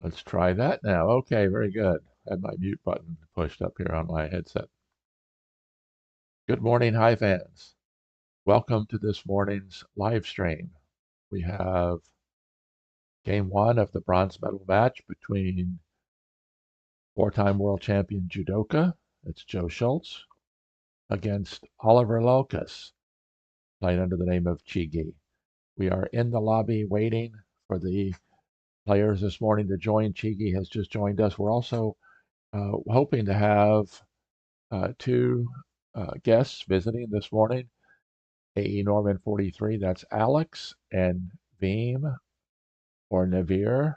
Let's try that now. Okay, very good. I had my mute button pushed up here on my headset. Good morning, Hive fans. Welcome to this morning's live stream. We have game one of the bronze medal match between four-time world champion Jewdoka, that's Joe Schultz, against Oliver Locus, playing under the name of csigeee. We are in the lobby waiting for the players this morning to join. csigeee has just joined us. We're also hoping to have two guests visiting this morning. AE Norman 43, that's Alex, and Veem or Navir,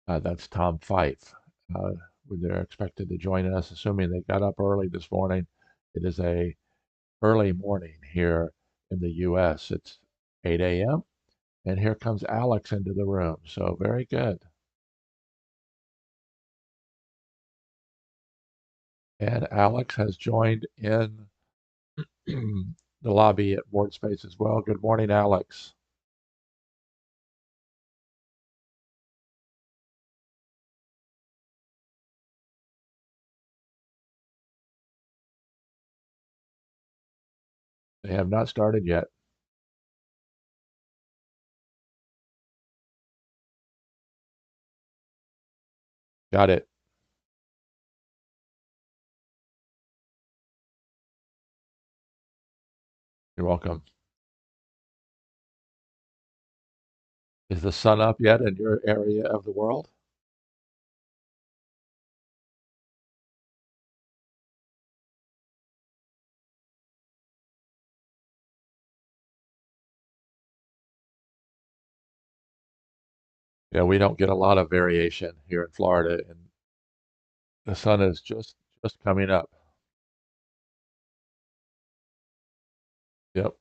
that's Tom Fife. Uh, they're expected to join us, assuming they got up early this morning. It is a early morning here in the U.S. It's 8 a.m. And here comes Alex into the room. So very good. And Alex has joined in the lobby at Board Space as well. Good morning, Alex. They have not started yet. Got it. You're welcome. Is the sun up yet in your area of the world? Yeah, we don't get a lot of variation here in Florida, and the sun is just coming up. Yep.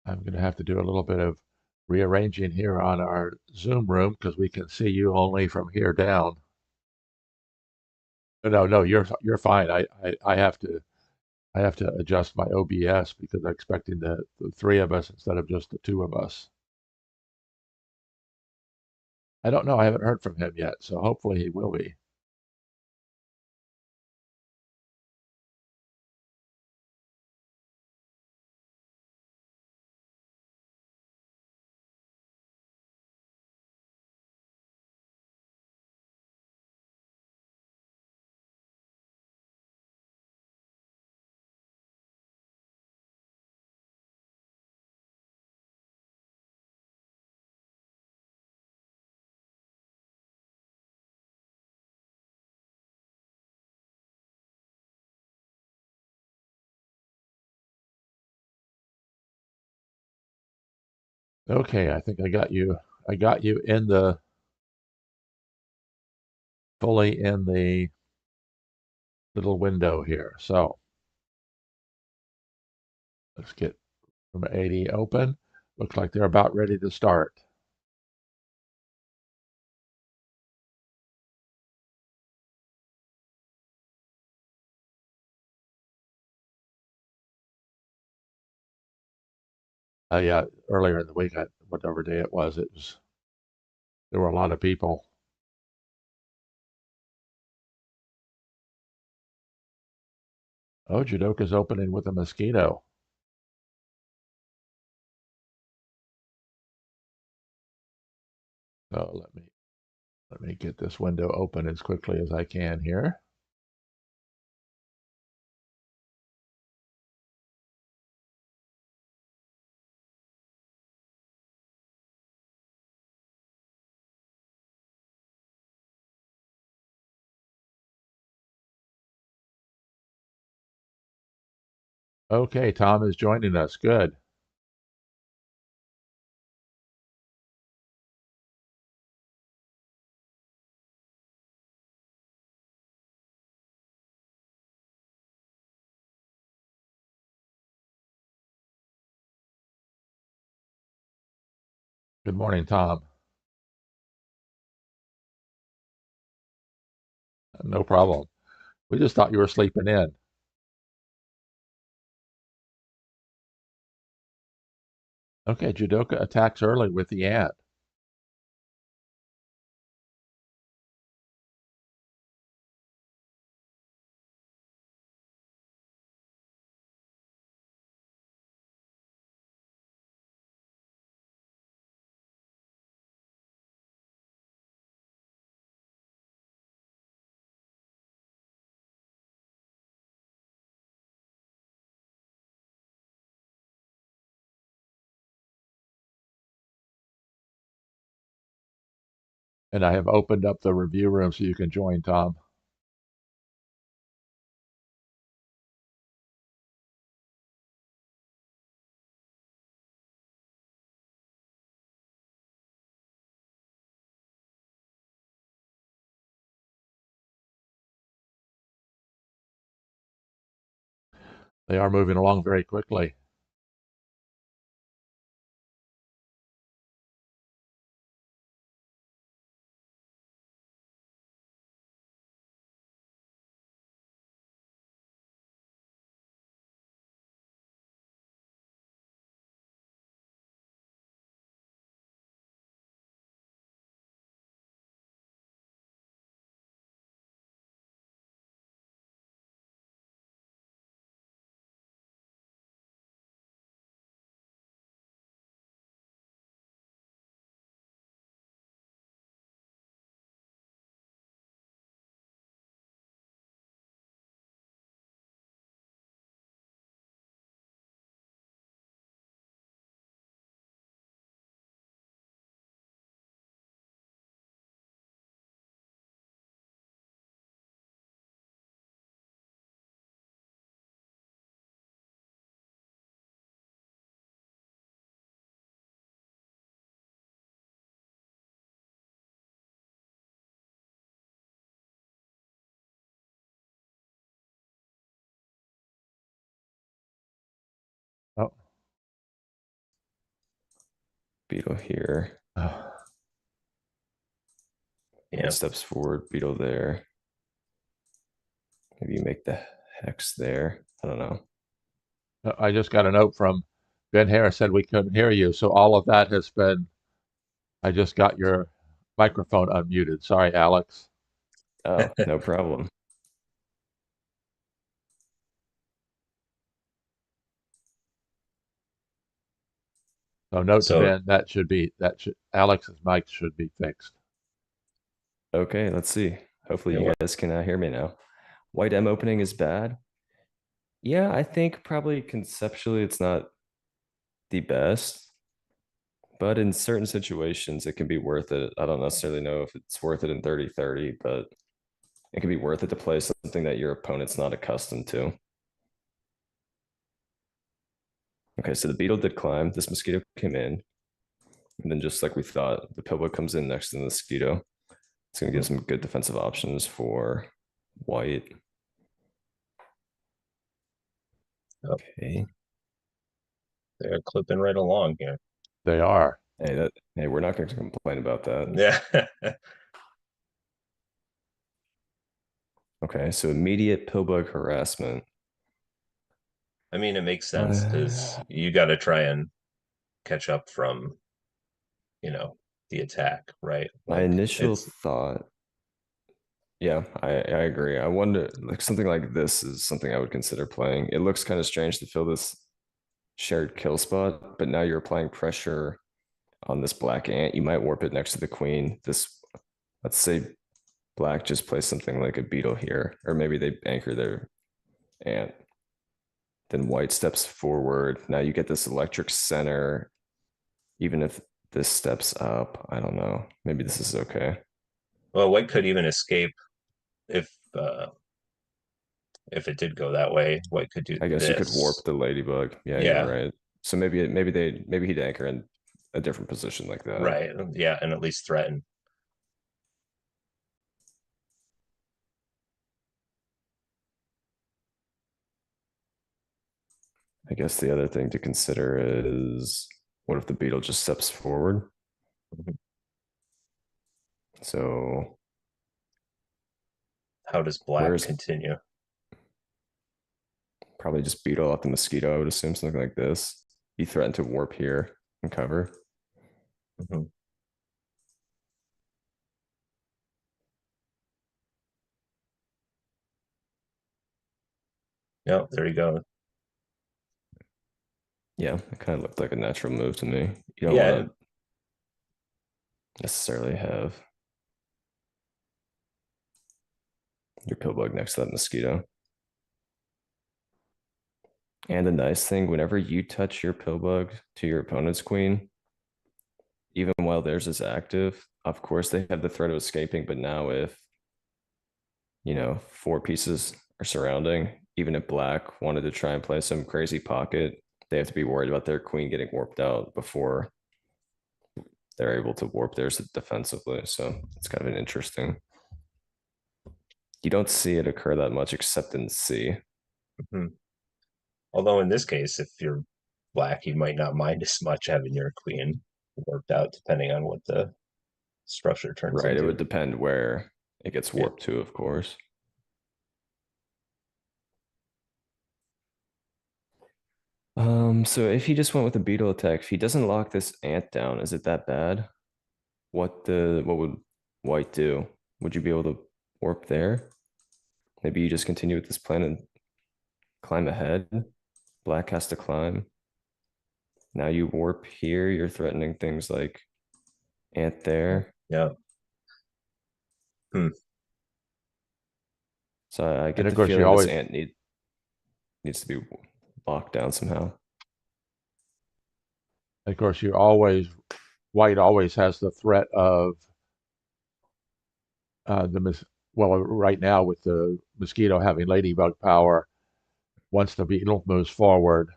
I'm going to have to do a little bit of rearranging here on our Zoom room because we can see you only from here down. No, no, you're fine. I have to adjust my OBS because I'm expecting the three of us instead of just the two of us. I don't know. I haven't heard from him yet, so hopefully he will be. Okay, I think I got you. I got you in the fully in the little window here. So let's get room 80 open. Looks like they're about ready to start. Yeah, earlier in the week, whatever day it was, there were a lot of people. Oh, Jewdoka's opening with a mosquito. So let me get this window open as quickly as I can here. Okay, Tom is joining us. Good. Good morning, Tom. No problem. We just thought you were sleeping in. Okay, Jewdoka attacks early with the ant. And I have opened up the review room so you can join, Tom. They are moving along very quickly. Oh, Beetle here. Yeah. Steps forward, beetle there. Maybe you make the hex there. I don't know. I just got a note from Ben Harris said we couldn't hear you. So all of that has been, I just got your microphone unmuted. Sorry, Alex. Oh, no problem. So note to So Ben, Alex's mic should be fixed. Okay, let's see. Hopefully yeah, you what guys can hear me now. White M opening is bad. Yeah, I think probably conceptually it's not the best, but in certain situations it can be worth it. I don't necessarily know if it's worth it in 30-30, but it can be worth it to play something that your opponent's not accustomed to. Okay, so the beetle did climb. This mosquito came in. And then just like we thought, the pillbug comes in next to the mosquito. It's going to give some good defensive options for white. Okay. they're clipping right along here. They are. Hey, we're not going to complain about that. Yeah. Okay, so immediate pillbug harassment. I mean, it makes sense because you got to try and catch up from, the attack, right? My Like initial it's thought, yeah, I agree. I wonder, like something like this is something I would consider playing. It looks kind of strange to fill this shared kill spot, but now you're applying pressure on this black ant. You might warp it next to the queen. Let's say black just plays something like a beetle here, or maybe they anchor their ant. Then white steps forward. Now you get this electric center. Even if this steps up, I don't know. Maybe this is okay. well, white could even escape if if it did go that way. White could do I guess you could warp this. the ladybug. Yeah, you're Yeah, right. So maybe he'd anchor in a different position like that. right. Yeah, and at least threaten. I guess the other thing to consider is what if the beetle just steps forward? Mhm. So How does black where's continue? probably just beetle out the mosquito, I would assume something like this. He threatened to warp here. and cover. Mhm. Yeah, there you go. Yeah, it kind of looked like a natural move to me. You don't Yeah, want to necessarily have your pill bug next to that mosquito. And the nice thing, whenever you touch your pill bug to your opponent's queen, even while theirs is active, of course they have the threat of escaping. But now, if four pieces are surrounding, even if black wanted to try and play some crazy pocket, they have to be worried about their queen getting warped out before they're able to warp theirs defensively. So it's kind of an interesting. You don't see it occur that much except in C. mhm. Although in this case, if you're black, you might not mind as much having your queen worked out, depending on what the structure turns Right. It would into. depend where it gets Yeah. warped to, of course. So if he just went with a beetle attack, if he doesn't lock this ant down, is it that bad? What would white do? Would you be able to warp there? Maybe you just continue with this plan and climb ahead. Black has to climb. Now you warp here, you're threatening things like ant there. Yeah. Hmm. So I And get of the course, you feeling this always, ant needs to be locked down somehow. of course, you always, white always has the threat of well, right now with the mosquito having ladybug power, once the beetle moves forward,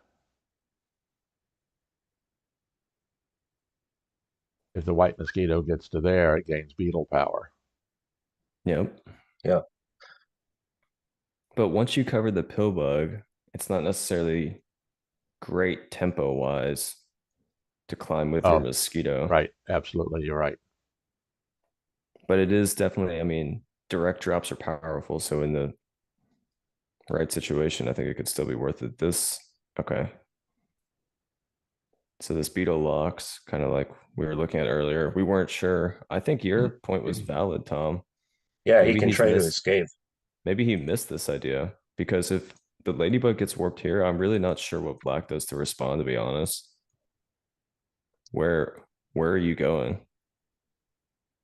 if the white mosquito gets to there, it gains beetle power. Yep. Yeah. But once you cover the pill bug, it's not necessarily great tempo wise to climb with your Oh, mosquito. right. Absolutely. You're right. But it is definitely, I mean, direct drops are powerful. So in the right situation, I think it could still be worth it. Okay. So this beetle locks, kind of like we were looking at earlier. We weren't sure. I think your point was valid, Tom. Yeah, he Maybe can he's try to missed, escape. maybe he missed this idea because if the ladybug gets warped here, I'm really not sure what black does to respond, to be honest. Where are you going?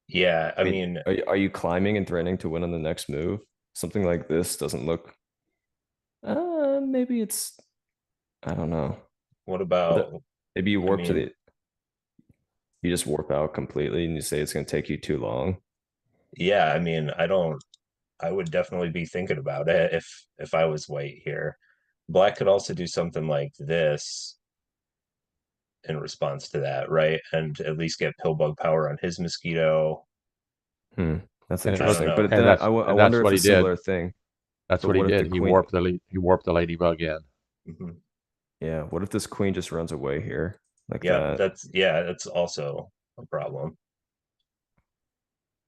Yeah, I I mean, mean, are you climbing and threatening to win on the next move? Something like this doesn't look. Maybe it's. I don't know. what The, about, maybe you I warp to mean, the. You just warp out completely, and you say it's going to take you too long. yeah, I mean, I would definitely be thinking about it if I was white here. Black could also do something like this in response to that, right? And at least get pillbug power on his mosquito. Hmm, that's And it I don't looks, interesting. But know. then I and that's wonder what if a he did. similar thing. That's But what he what if did. the queen? He warped the ladybug in. Mhm. Yeah. What if this queen just runs away here like Yeah, that? that's also a problem.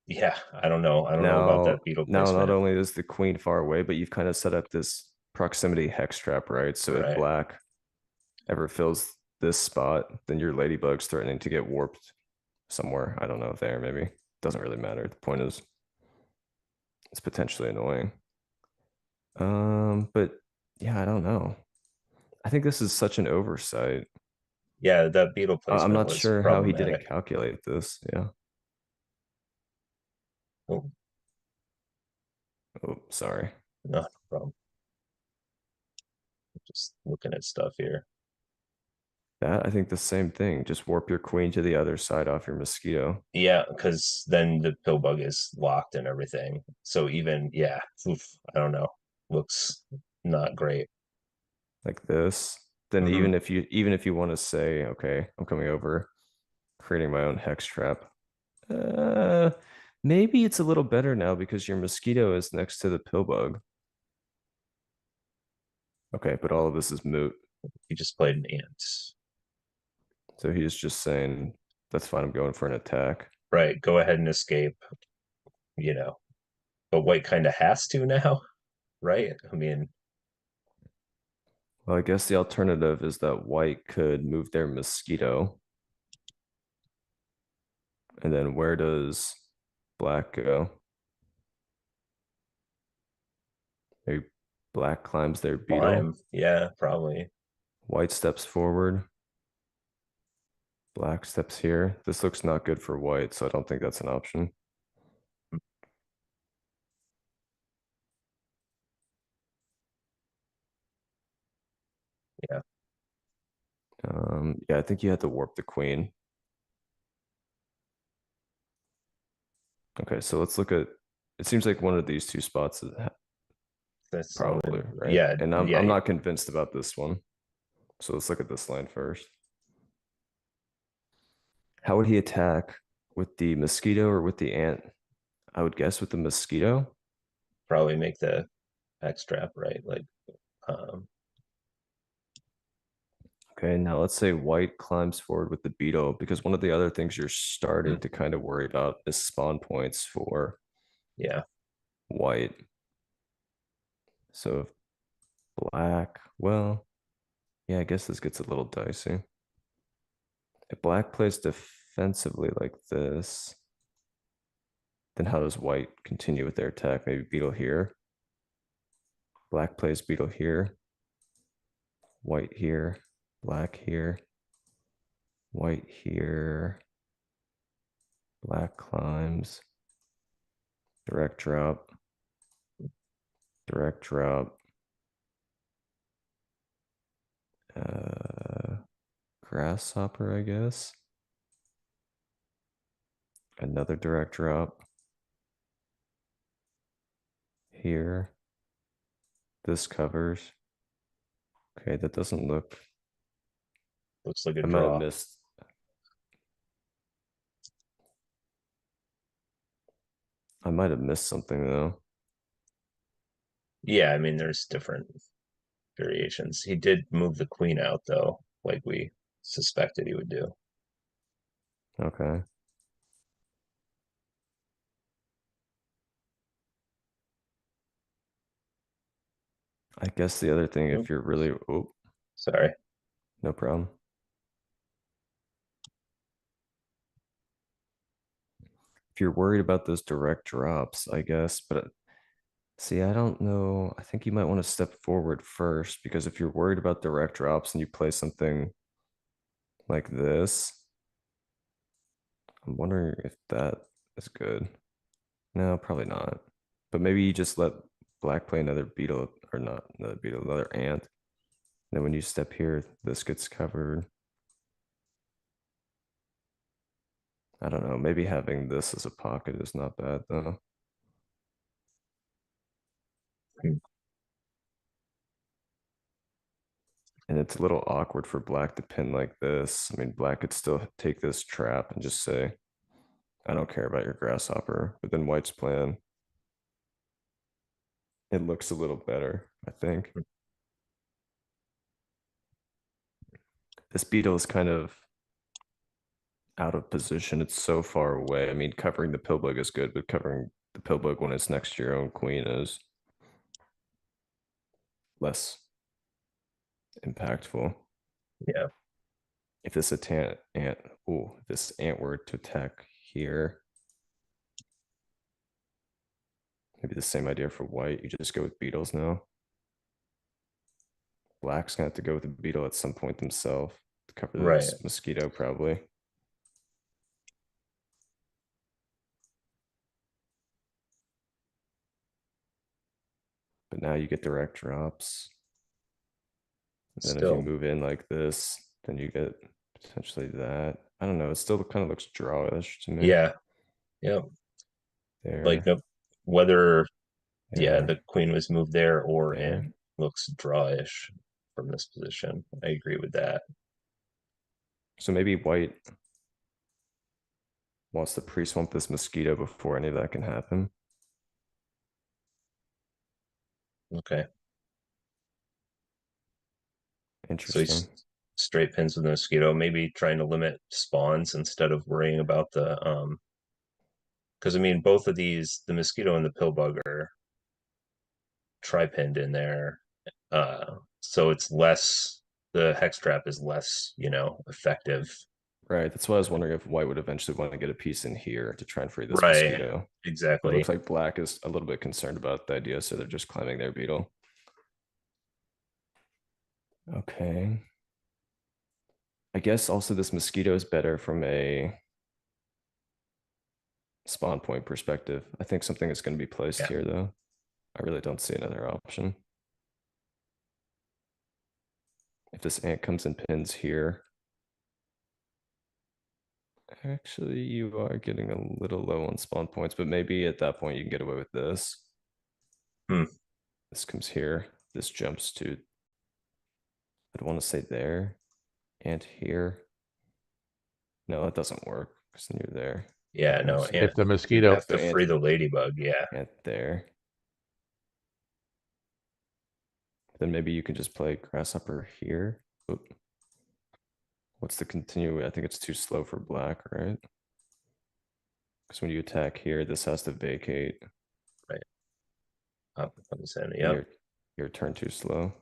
Yeah, I don't know. I don't know about Now, that beetle now not placement. only is the queen far away, but you've kind of set up this proximity hex trap, right? So if Right. black ever fills this spot, then your ladybug's threatening to get warped somewhere. I don't know, there maybe. Doesn't really matter. The point is it's potentially annoying. But yeah, I don't know. I think this is such an oversight. Yeah, that beetle I'm placement not was sure how he didn't problematic. calculate this. Yeah. Oh, Oh, sorry. no problem. Just looking at stuff here. That I think the same thing. Just warp your queen to the other side off your mosquito. Yeah, because then the pill bug is locked and everything. So even yeah, oof, I don't know. Looks not great. Like this. Then Hmm. even if you want to say, okay, I'm coming over, creating my own hex trap. Uh maybe it's a little better now because your mosquito is next to the pill bug. Okay, but all of this is moot. He just played an ant. So he's just saying, that's fine, I'm going for an attack. Right, go ahead and escape, you know. But white kind of has to now, right? I mean, Well, I guess the alternative is that white could move their mosquito. And then where does black go? Maybe black climbs their beetle. Yeah, probably. White steps forward. Black steps here. This looks not good for white, so I don't think that's an option. Yeah. Yeah, I think you had to warp the queen. Okay, so let's look at, it seems like one of these two spots is That's probably right. yeah, And I'm yeah. not convinced about this one. So let's look at this line first. How would he attack? With the mosquito or with the ant? I would guess with the mosquito. Probably make the X trap, right? Like um Okay, now let's say white climbs forward with the beetle, because one of the other things you're starting mm, to kind of worry about is spawn points for yeah. white. So if black, well, yeah, I guess this gets a little dicey. If black plays defensively like this, then how does white continue with their attack? Maybe beetle here. Black plays beetle here. White here. Black here. White here. Black climbs. Direct drop. Direct drop. Grasshopper, I guess. Another direct drop. Here. This covers. Okay, that doesn't look. Looks like a I might have draw. missed. I might have missed something though. Yeah, I mean there's different variations. He did move the queen out though, like we suspected he would do. Okay. I guess the other thing, Oh, if you're really, oh, sorry. no problem. If you're worried about those direct drops, I guess, but see, I don't know. I think you might want to step forward first, because if you're worried about direct drops and you play something like this, I'm wondering if that is good. No, probably not. But maybe you just let black play another beetle, or not another beetle, another ant. Then when you step here, this gets covered. I don't know. Maybe having this as a pocket is not bad though. Hmm. And it's a little awkward for black to pin like this. I mean, black could still take this trap and just say, I don't care about your grasshopper. But then white's plan, it looks a little better, I think. This beetle is kind of out of position. It's so far away. I mean, covering the pillbug is good, but covering the pillbug when it's next to your own queen is less impactful. Yeah. If this this ant were to attack here, maybe the same idea for white. You just go with beetles now. Black's gonna have to go with the beetle at some point themselves to cover Right. this mosquito, probably. But now you get direct drops. And then if you Still. move in like this, then you get potentially that. I don't know. It still kind of looks drawish to me. Yeah. Yep. Like There, no whether yeah, there, the queen was moved there or there. in looks drawish from this position. I agree with that. So maybe white wants to pre-swamp this mosquito before any of that can happen. Okay. So Interesting. he's straight pins with the mosquito, maybe trying to limit spawns instead of worrying about the because I mean both of these, the mosquito and the pillbug are tri-pinned in there. So it's less, the hex trap is less, effective Right. That's why I was wondering if white would eventually want to get a piece in here to try and free this Right, mosquito. But it exactly. looks like black is a little bit concerned about the idea, so they're just climbing their beetle. Okay. I guess also this mosquito is better from a spawn point perspective. I think something is going to be placed Yeah. here, though. I really don't see another option. If this ant comes and pins here, actually, you are getting a little low on spawn points, but maybe at that point you can get away with this. Hmm. This comes here. This jumps to, I'd want to say there and here. No, that doesn't work because then you're there. Yeah, no, So If the you'd mosquito, have to free the ladybug. Yeah. ant there. Then maybe you can just play grasshopper here. Oop. What's the continue? I think it's too slow for black, right? Because when you attack here, this has to vacate. Right. Up comes in. And Yep. your turn too slow.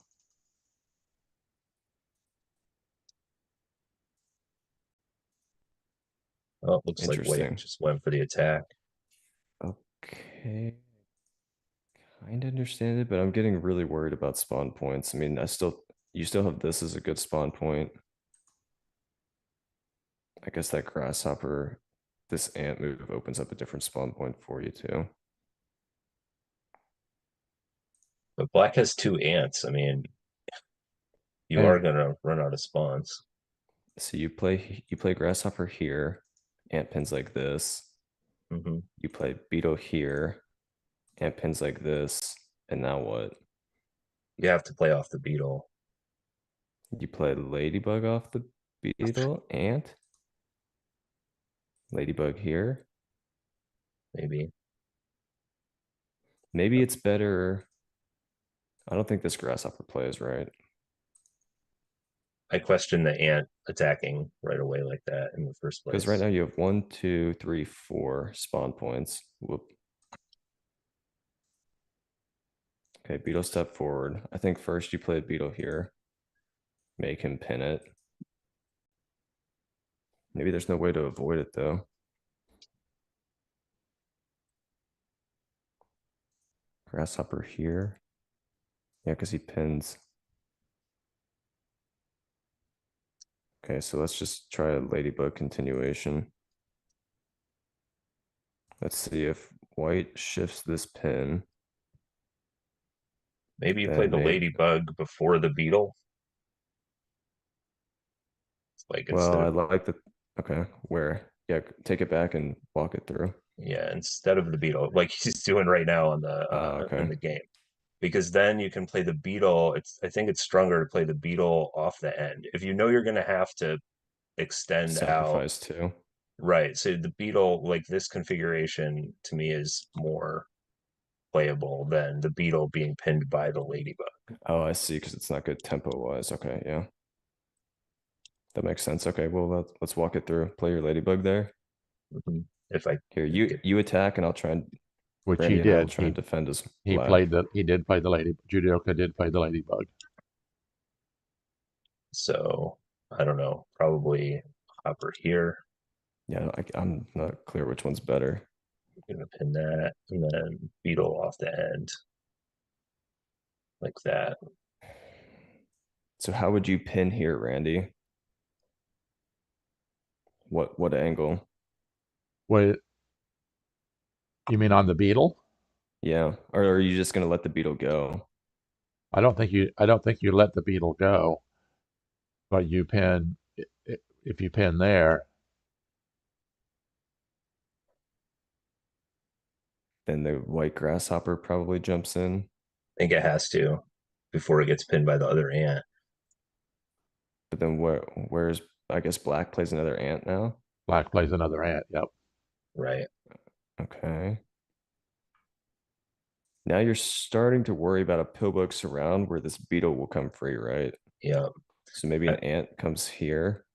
Oh, it looks like white Interesting. just went for the attack. Okay. Kind of understand it, but I'm getting really worried about spawn points. I mean, you still have this as a good spawn point. I guess that grasshopper, this ant move opens up a different spawn point for you too. But black has two ants. I mean, you and are gonna run out of spawns. So you play grasshopper here, ant pins like this. Hmm. You play beetle here, ant pins like this, and now what? You have to play off the beetle. You play ladybug off the beetle, ant, ladybug here. Maybe. Maybe it's better. I don't think this grasshopper plays right. I question the ant attacking right away like that in the first Because right place. now you have 1, 2, 3, 4 spawn points. Whoop. Okay, beetle step forward. I think first you play beetle here. Make him pin it. Maybe there's no way to avoid it though. Grasshopper here. Yeah, because he pins. Okay, so let's just try a ladybug continuation. Let's see if white shifts this pin. Maybe you play Then the maybe, ladybug before the beetle. Like well, instead I of like the, okay, where? Yeah, take it back and walk it through. yeah, instead of the beetle, like he's doing right now on the in Okay. the game. Because then you can play the beetle. I think it's stronger to play the beetle off the end. If you know you're gonna have to extend out, Sacrifice too. right? So the beetle, like this configuration to me is more playable than the beetle being pinned by the ladybug. Oh, I see, because it's not good tempo wise. Okay, yeah. That makes sense. Okay, well let's walk it through. Play your ladybug there. Mhm. If I Here, could get you attack and I'll try and which he Randy and I will did, try and defend his he black. played he did play the lady. Jewdoka did play the ladybug. so I don't know, probably hopper here. Yeah, I'm not clear which one's better. Gonna pin that and then beetle off the end like that. So how would you pin here, Randy? What angle? What you mean on the beetle? Yeah, or are you just gonna let the beetle go? I don't think you let the beetle go, but you pin if you pin there. Then the white grasshopper probably jumps in. I think it has to before it gets pinned by the other ant. But then where's I guess black plays another ant now? Black plays another ant. Yep. Right. Okay. Now you're starting to worry about a pillbug surround where this beetle will come free, right? Yeah. So maybe an ant comes here.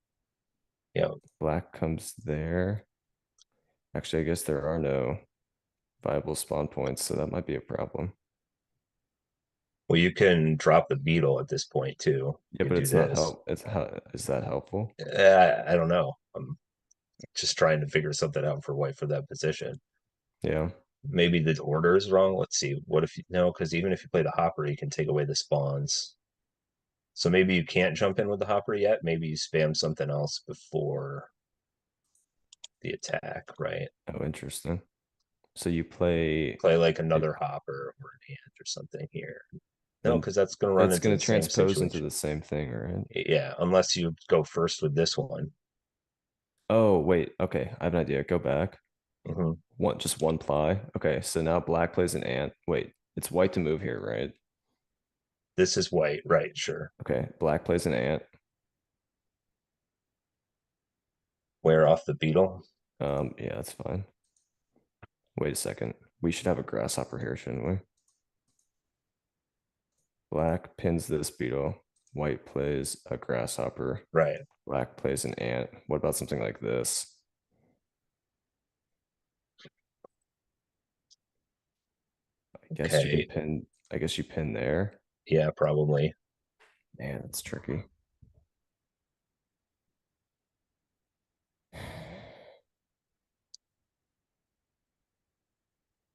Yeah. Black comes there. Actually, I guess there are no viable spawn points, so that might be a problem. Well, you can drop the beetle at this point too. You Yeah, can but do it's not this. help. Is that helpful? I don't know. I'm just trying to figure something out for white for that position. Yeah. Maybe the order is wrong. Let's see. What if you no? Because even if you play the hopper, you can take away the spawns. So maybe you can't jump in with the hopper yet. Maybe you spam something else before the attack, right? Oh, interesting. So you play Play like it, another hopper or an ant or something here. No, then because that's going to run that's into going the to same transpose into situation. the same thing, right? Yeah, unless you go first with this one. Oh, wait. Okay, I have an idea. Go back. Hmm. Just one ply. Okay, so now black plays an ant. Wait, it's white to move here, right? This is white, right? Sure. Okay, black plays an ant. Wear off the beetle. Yeah, that's fine. Wait a second. We should have a grasshopper here, shouldn't we? Black pins this beetle. White plays a grasshopper. Right. Black plays an ant. What about something like this? I guess you can Okay. pin. I guess you pin there. Yeah, probably. Man, that's tricky.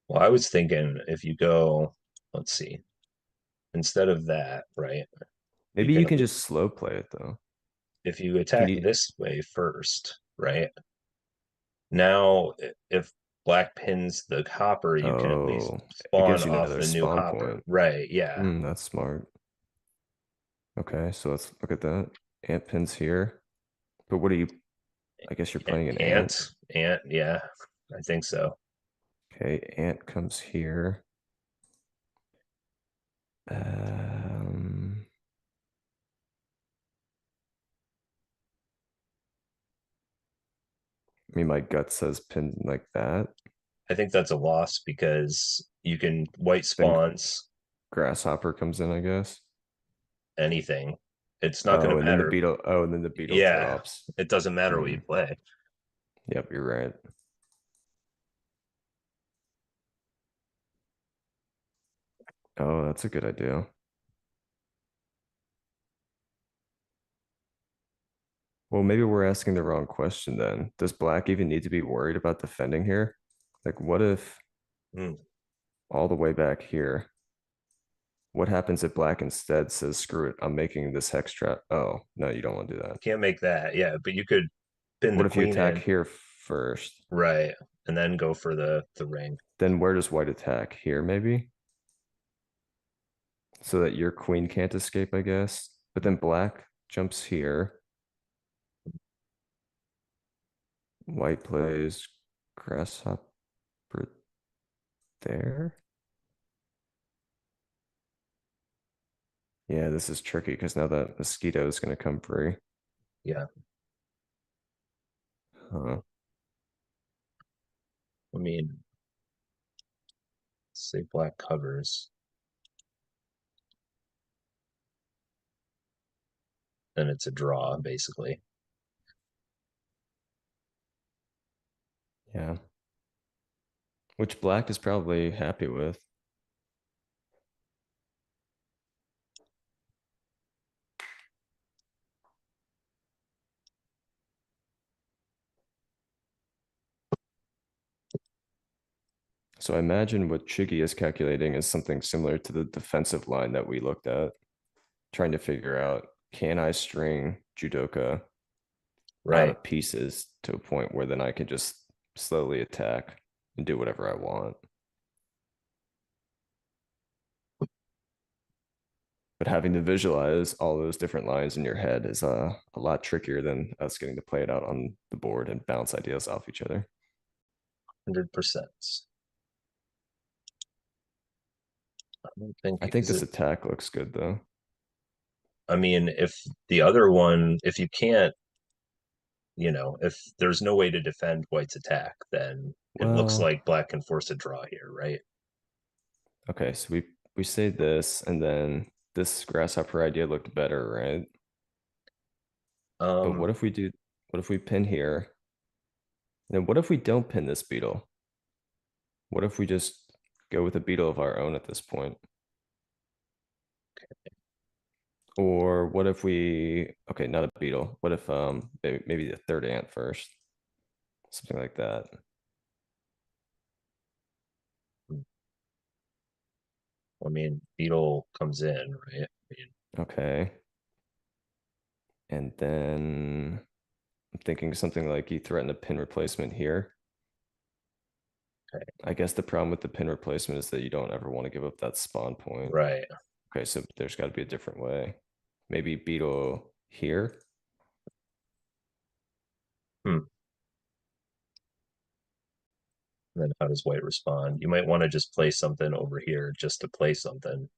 Well, I was thinking if you go, let's see, instead of that, right? You Maybe can you can just slow play it though. if you Can attack you? this way first, right? Now, if black pins the hopper, you can at least Oh, it spawn gives you off another the new spawn hopper. point. Right. Yeah. That's smart. Okay, so let's look at that. Ant pins here. But what are you? I guess you're playing an ant. Ant. Yeah, I think so. Okay, ant comes here. Um, I mean, my gut says pin like that. I think that's a loss because you can white Then spawns grasshopper comes in, I guess. anything. It's not going Oh, to and then the matter. beetle. Oh, and then the beetle Yeah, drops. it doesn't matter what Hmm. you play. Yep, you're right. Oh, that's a good idea. Well, maybe we're asking the wrong question then. Does black even need to be worried about defending here? Like, what if Hmm. all the way back here? What happens if black instead says, screw it, I'm making this hex trap? Oh, no, you don't want to do that. Can't make that. Yeah, but you could pin the What if you queen attack in, here first? right, and then go for the ring. Then where does white attack? Here, maybe? So that your queen can't escape, I guess. But then black jumps here. White plays grasshopper there. Yeah, this is tricky because now that mosquito is going to come free. Yeah, Huh. I mean, say black covers, then it's a draw basically. Yeah. Which black is probably happy with. So I imagine what csigeee is calculating is something similar to the defensive line that we looked at, trying to figure out, can I string Jewdoka out Right. of pieces to a point where then I can just slowly attack and do whatever I want. But having to visualize all those different lines in your head is a lot trickier than us getting to play it out on the board and bounce ideas off each other. 100%. I don't think I think is this it. attack looks good though. I mean, if the other one, if you can't, if there's no way to defend white's attack, then it looks Well, like black can force a draw here, right? okay, so we say this, and then this grasshopper idea looked better, right? But Um, what if we pin here? And then what if we don't pin this beetle? What if we just go with a beetle of our own at this point? Or what if we, okay, not a beetle. What if maybe the third ant first? Something like that. I mean, beetle comes in, right? I mean, Okay. And then I'm thinking something like you threaten a pin replacement here. okay, I guess the problem with the pin replacement is that you don't ever want to give up that spawn point. right. Okay, so there's got to be a different way. Maybe beetle here. Hmm. And then how does white respond? You might want to just play something over here just to play something.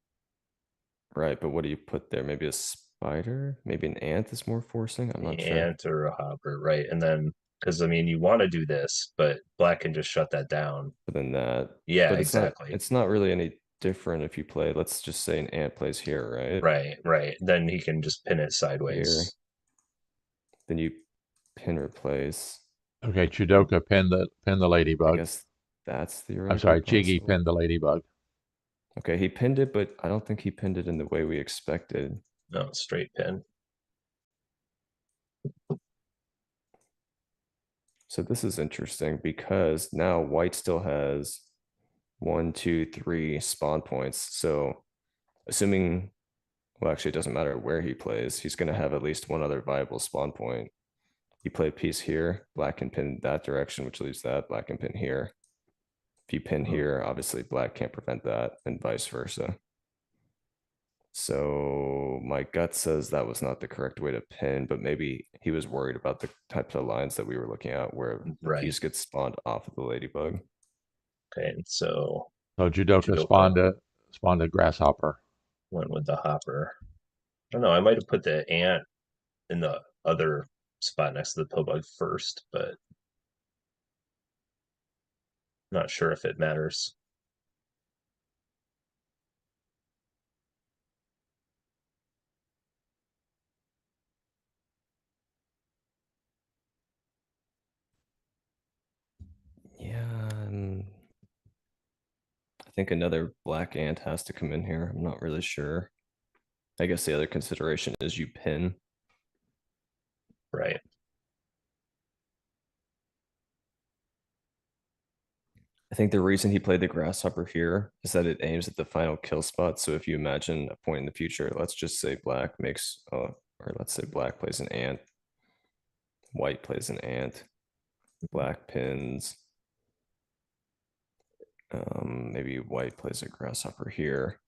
Right, but what do you put there? Maybe a spider? Maybe an ant is more forcing? I'm The not sure. ant or a hopper, right? And then, because I mean, you want to do this, but black can just shut that down. But then that, Yeah, but exactly. it's not really any different if you play, let's just say an ant plays here, right? Right, right. Then he can just pin it Here. sideways. Then you pin replace. Okay, Jewdoka pinned the I ladybug. guess that's I'm theoretically sorry, csigeee possible. pinned the ladybug. Okay, he pinned it, but I don't think he pinned it in the way we expected. No, straight pin. So this is interesting because now white still has 1, 2, 3 spawn points. So assuming, well, actually, it doesn't matter where he plays, he's going to have at least one other viable spawn point. You play a piece here, black can pin that direction, which leaves that, black can pin here. If you pin Hmm. here, obviously black can't prevent that, and vice versa. So my gut says that was not the correct way to pin, but maybe he was worried about the types of lines that we were looking at where the Right. piece gets spawned off of the ladybug. Okay, and so So Jewdoka Jewdoka spawned a grasshopper. went with the hopper. I don't know. I might have put the ant in the other spot next to the pill bug first, but not sure if it matters. Yeah, I think another black ant has to come in here. I'm not really sure. I guess the other consideration is you pin. Right. I think the reason he played the grasshopper here is that it aims at the final kill spot. So if you imagine a point in the future, let's just say black makes, or let's say black plays an ant, white plays an ant, black pins. Maybe white plays a grasshopper here.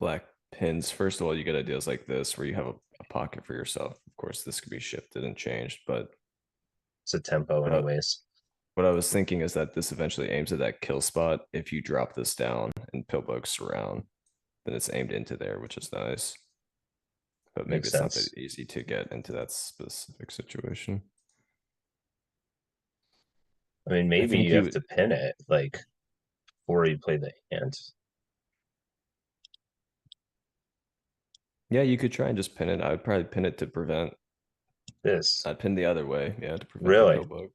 Black pins. First of all, you get ideas like this where you have a pocket for yourself. Of course, this could be shifted and changed, but It's a tempo, what I, anyways. what I was thinking is that this eventually aims at that kill spot. If you drop this down and pillbugs surround, then it's aimed into there, which is nice. But maybe Makes it's not sense. that easy to get into that specific situation. I mean, I maybe think you have you, to pin it like before you play the ant. yeah, you could try and just pin it. I would probably pin it to prevent. This I'd pin the other way, yeah, to prevent the really pillbug.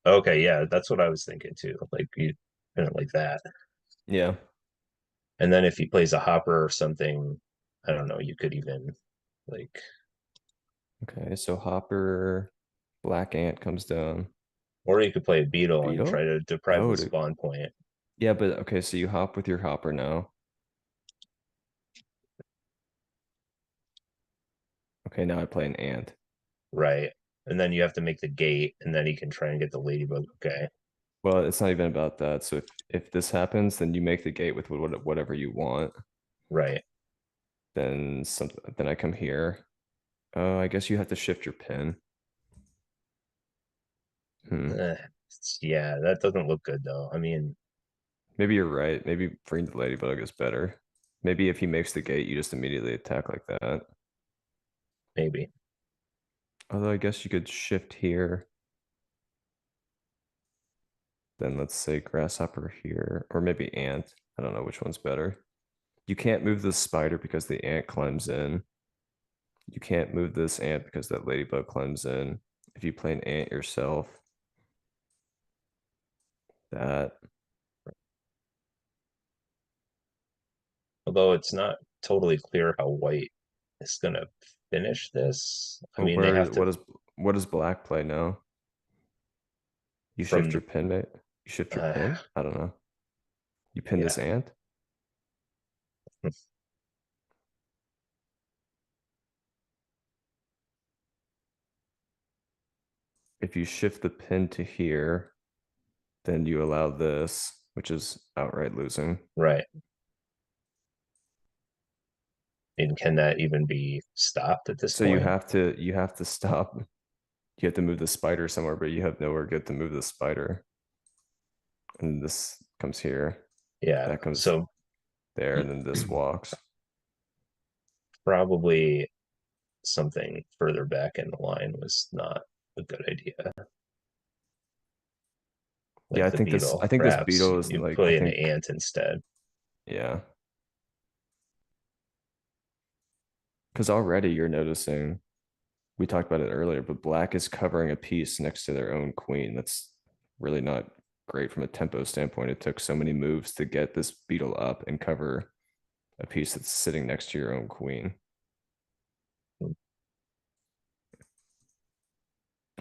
okay. Yeah, that's what I was thinking too. Like you pin it like that, Yeah. and then if he plays a hopper or something, I don't know. You could even like, Okay, so Hopper, Black Ant comes down. or you could play a beetle and try Beetle? to deprive Oh, the spawn point. yeah, but okay, so you hop with your Hopper now. Okay, now I play an ant. Right. And then you have to make the gate, and then he can try and get the ladybug. Okay. Well, it's not even about that. So if this happens, then you make the gate with whatever you want. Right. Then I come here. Oh, I guess you have to shift your pin. Eh, yeah, that doesn't look good though. I mean, Maybe you're right. Maybe freeing the ladybug is better. Maybe if he makes the gate, you just immediately attack like that. maybe. Although I guess you could shift here. Then let's say grasshopper here, or maybe ant. I don't know which one's better. You can't move the spider because the ant climbs in. You can't move this ant because that ladybug climbs in. If you play an ant yourself, that, Although it's not totally clear how white is gonna finish this. I Well, mean, they have to what does black play now? You from shift your pin, mate. You shift your uh, pin? I don't know. You pin this yeah. ant? If you shift the pin to here, then you allow this, which is outright losing. Right. And can that even be stopped at this So you point? have to stop. You have to move the spider somewhere, but you have nowhere good to move the spider. And this comes here. Yeah. That comes So there, and then this walks. probably something further back in the line was not a good idea. Yeah, Like the beetle. I think this Perhaps beetle is you like, I play an think, ant instead. yeah. Because already you're noticing, we talked about it earlier, but black is covering a piece next to their own queen. That's really not great from a tempo standpoint. It took so many moves to get this beetle up and cover a piece that's sitting next to your own queen.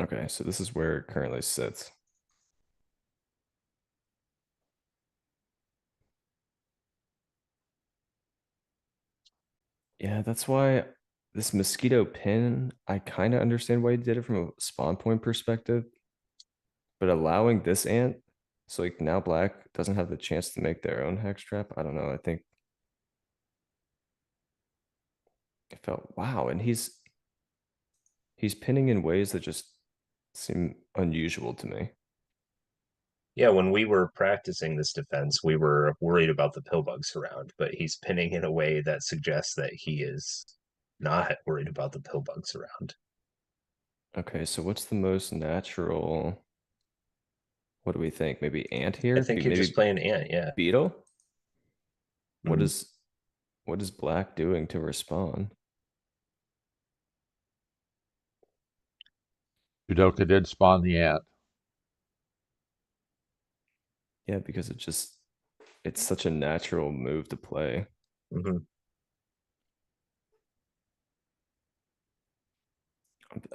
Okay, so this is where it currently sits. Yeah, that's why this mosquito pin, I kind of understand why he did it from a spawn point perspective, but allowing this ant, so like now black doesn't have the chance to make their own hex trap. I don't know. I think it felt wow, and he's pinning in ways that just seem unusual to me. Yeah, when we were practicing this defense, we were worried about the pillbugs around, but he's pinning in a way that suggests that he is not worried about the pillbugs around. Okay, so what's the most natural? What do we think? Maybe ant I here? think you're just Maybe playing ant, yeah. beetle? What Mhm. is what is black doing to respond? Jewdoka did spawn the ant. Yeah, because it's such a natural move to play. Mhm.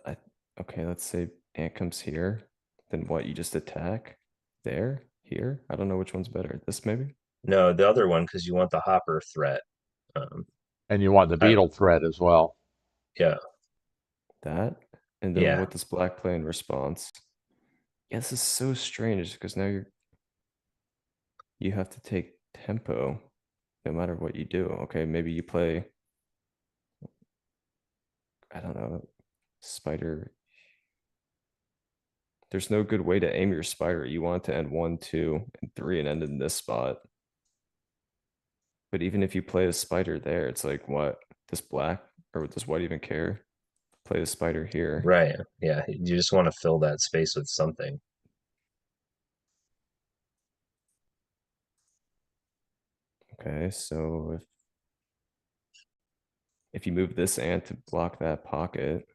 I, okay, let's say ant comes here. Then what? You just attack there, here? I don't know which one's better. This maybe? No, the other one, because you want the hopper threat. Um, And you want the I beetle threat as well. yeah, That? And then yeah, what does black play in response? Yeah, this is so strange because now you have to take tempo no matter what you do. Okay, maybe you play, I don't know, spider. There's no good way to aim your spider. You want it to end 1, 2, and 3 and end in this spot. But even if you play a spider there, it's like, what? Does black or does white even care? Play the spider here. right. Yeah, you just want to fill that space with something. Okay, so if you move this ant to block that pocket,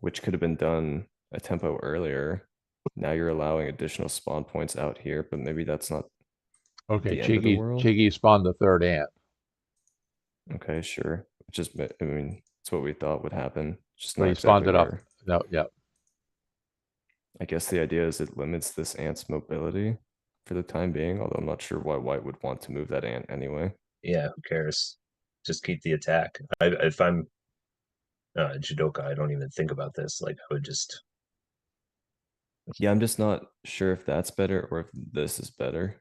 which could have been done a tempo earlier, now you're allowing additional spawn points out here, but maybe that's not Okay, the end of the world. csigeee spawned the third ant. Okay, sure. Just, I mean, it's what we thought would happen. Just But not he exactly spawned it up. where. No, yeah. I guess the idea is it limits this ant's mobility for the time being, although I'm not sure why white would want to move that ant anyway. Yeah, who cares? Just keep the attack. If I'm Jewdoka, I don't even think about this. Like I would just Yeah, I'm just not sure if that's better or if this is better.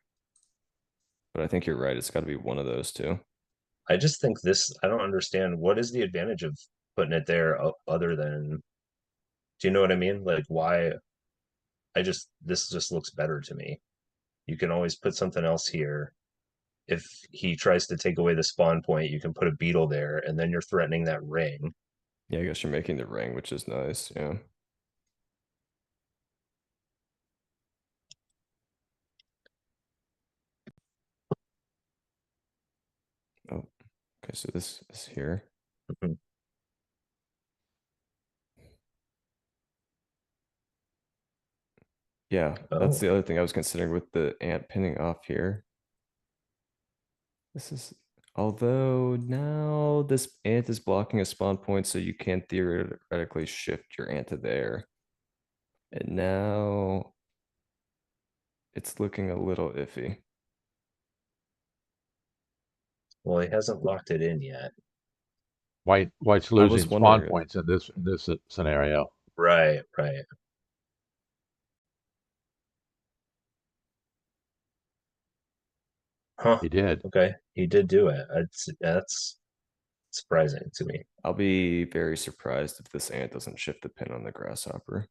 But I think you're right. It's got to be one of those two. I just think this, I don't understand what is the advantage of putting it there other than, do you know what I mean? Like why this just looks better to me. You can always put something else here. If he tries to take away the spawn point, you can put a beetle there and then you're threatening that ring. Yeah, I guess you're making the ring, which is nice. Yeah. Oh, okay. So this is here. Mhm. Yeah, that's Oh, the other thing I was considering with the ant pinning off here. This is Although now this ant is blocking a spawn point, so you can't theoretically shift your ant to there. And now it's looking a little iffy. Well, he hasn't locked it in yet. White's I was losing spawn wondering, points in this scenario. Right, right. Huh. He did. Okay, he did do it. That's surprising to me. I'll be very surprised if this ant doesn't shift the pin on the grasshopper.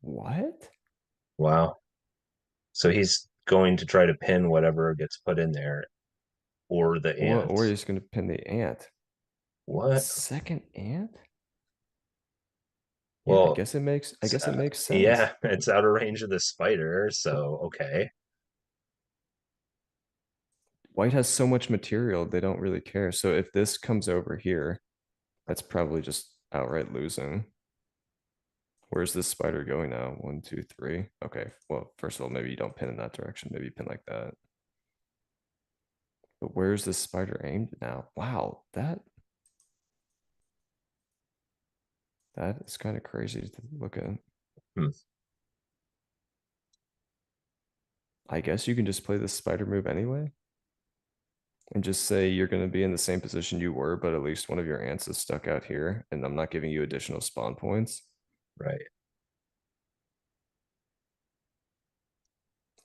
What? Wow. So he's going to try to pin whatever gets put in there, or the Or ants. he's going to pin the ant. What? Second ant? Yeah, I Well, guess it makes sense. yeah, it's out of range of the spider, so okay. White has so much material, they don't really care. So if this comes over here, that's probably just outright losing. Where's this spider going now? 1, 2, 3. Okay, well, first of all, maybe you don't pin in that direction. Maybe you pin like that. But where's this spider aimed now? Wow, that is kind of crazy to look at. Hmm. I guess you can just play this spider move anyway. And just say you're going to be in the same position you were, but at least one of your ants is stuck out here, and I'm not giving you additional spawn points. Right.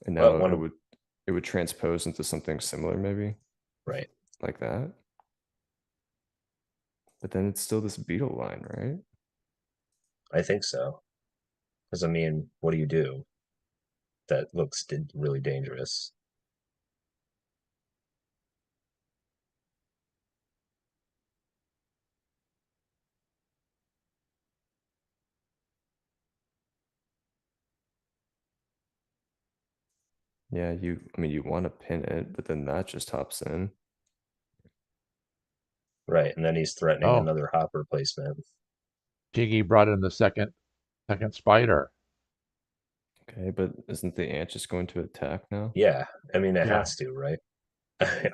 And But now it would transpose into something similar, maybe right. like that. But then it's still this beetle line, right? I think so. Because I mean, what do you do? That looks really dangerous. Yeah, I mean, you want to pin it, but then that just hops in. Right, and then he's threatening Oh, another hop replacement. csigeee brought in the second spider. Okay, but isn't the ant just going to attack now? Yeah, I mean it Yeah. has to, right?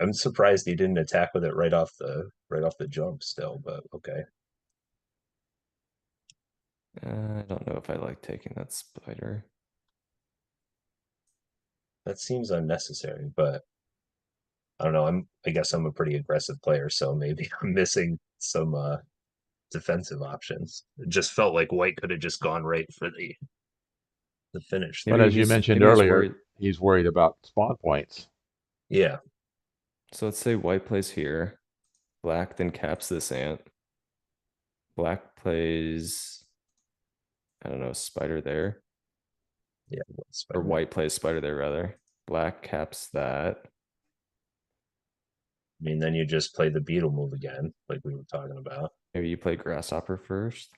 I'm surprised he didn't attack with it right off the jump still, but okay. I don't know if I like taking that spider. That seems unnecessary, but I don't know. I guess I'm a pretty aggressive player, so maybe I'm missing some defensive options. It just felt like White could have just gone right for the finish But there. as you mentioned Maybe he's earlier, worried. he's worried about spawn points. Yeah, So let's say white plays here, black then caps this ant. Black plays, I don't know, spider there, yeah. or Spider. white plays spider there rather. Black caps that. I mean, then you just play the beetle move again, like we were talking about. Maybe you play grasshopper first.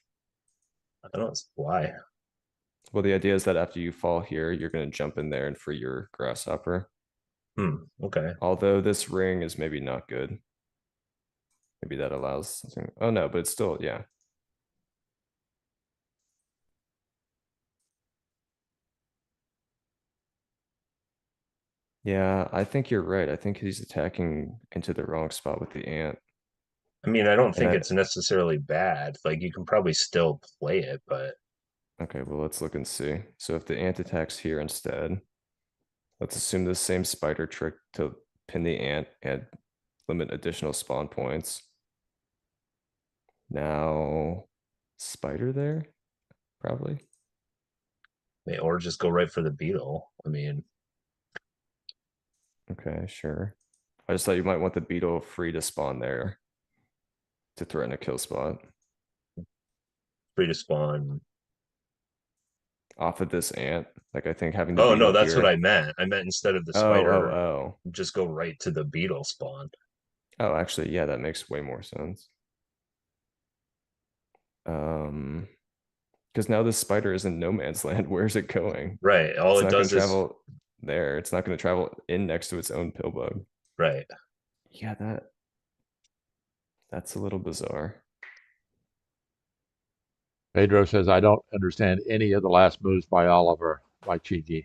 I don't know why. Well, the idea is that after you fall here, you're going to jump in there and free your grasshopper. Okay. Although this ring is maybe not good. Maybe that allows something. Oh no, but it's still, yeah. Yeah, I think you're right. I think he's attacking into the wrong spot with the ant. I mean, I don't And think it's necessarily bad. Like you can probably still play it, but okay, well, let's look and see. So if the ant attacks here instead, let's assume the same spider trick to pin the ant and limit additional spawn points. Now, spider there, probably. or just go right for the beetle. I mean, Okay, sure. I just thought you might want the beetle free to spawn there to threaten a kill spot free to spawn. off of this ant. Like I think having the Oh no, beetle that's what I here. meant. I meant instead of the Oh, oh, spider, oh. just go right to the beetle spawn. Oh, actually, yeah, that makes way more sense. Um, because now this spider is in no man's land. Where's it going? Right. All It's it not going does to is travel there. It's not going to travel in next to its own pill bug. right. Yeah, that's a little bizarre. Pedro says, I don't understand any of the last moves by Oliver, by csigeee.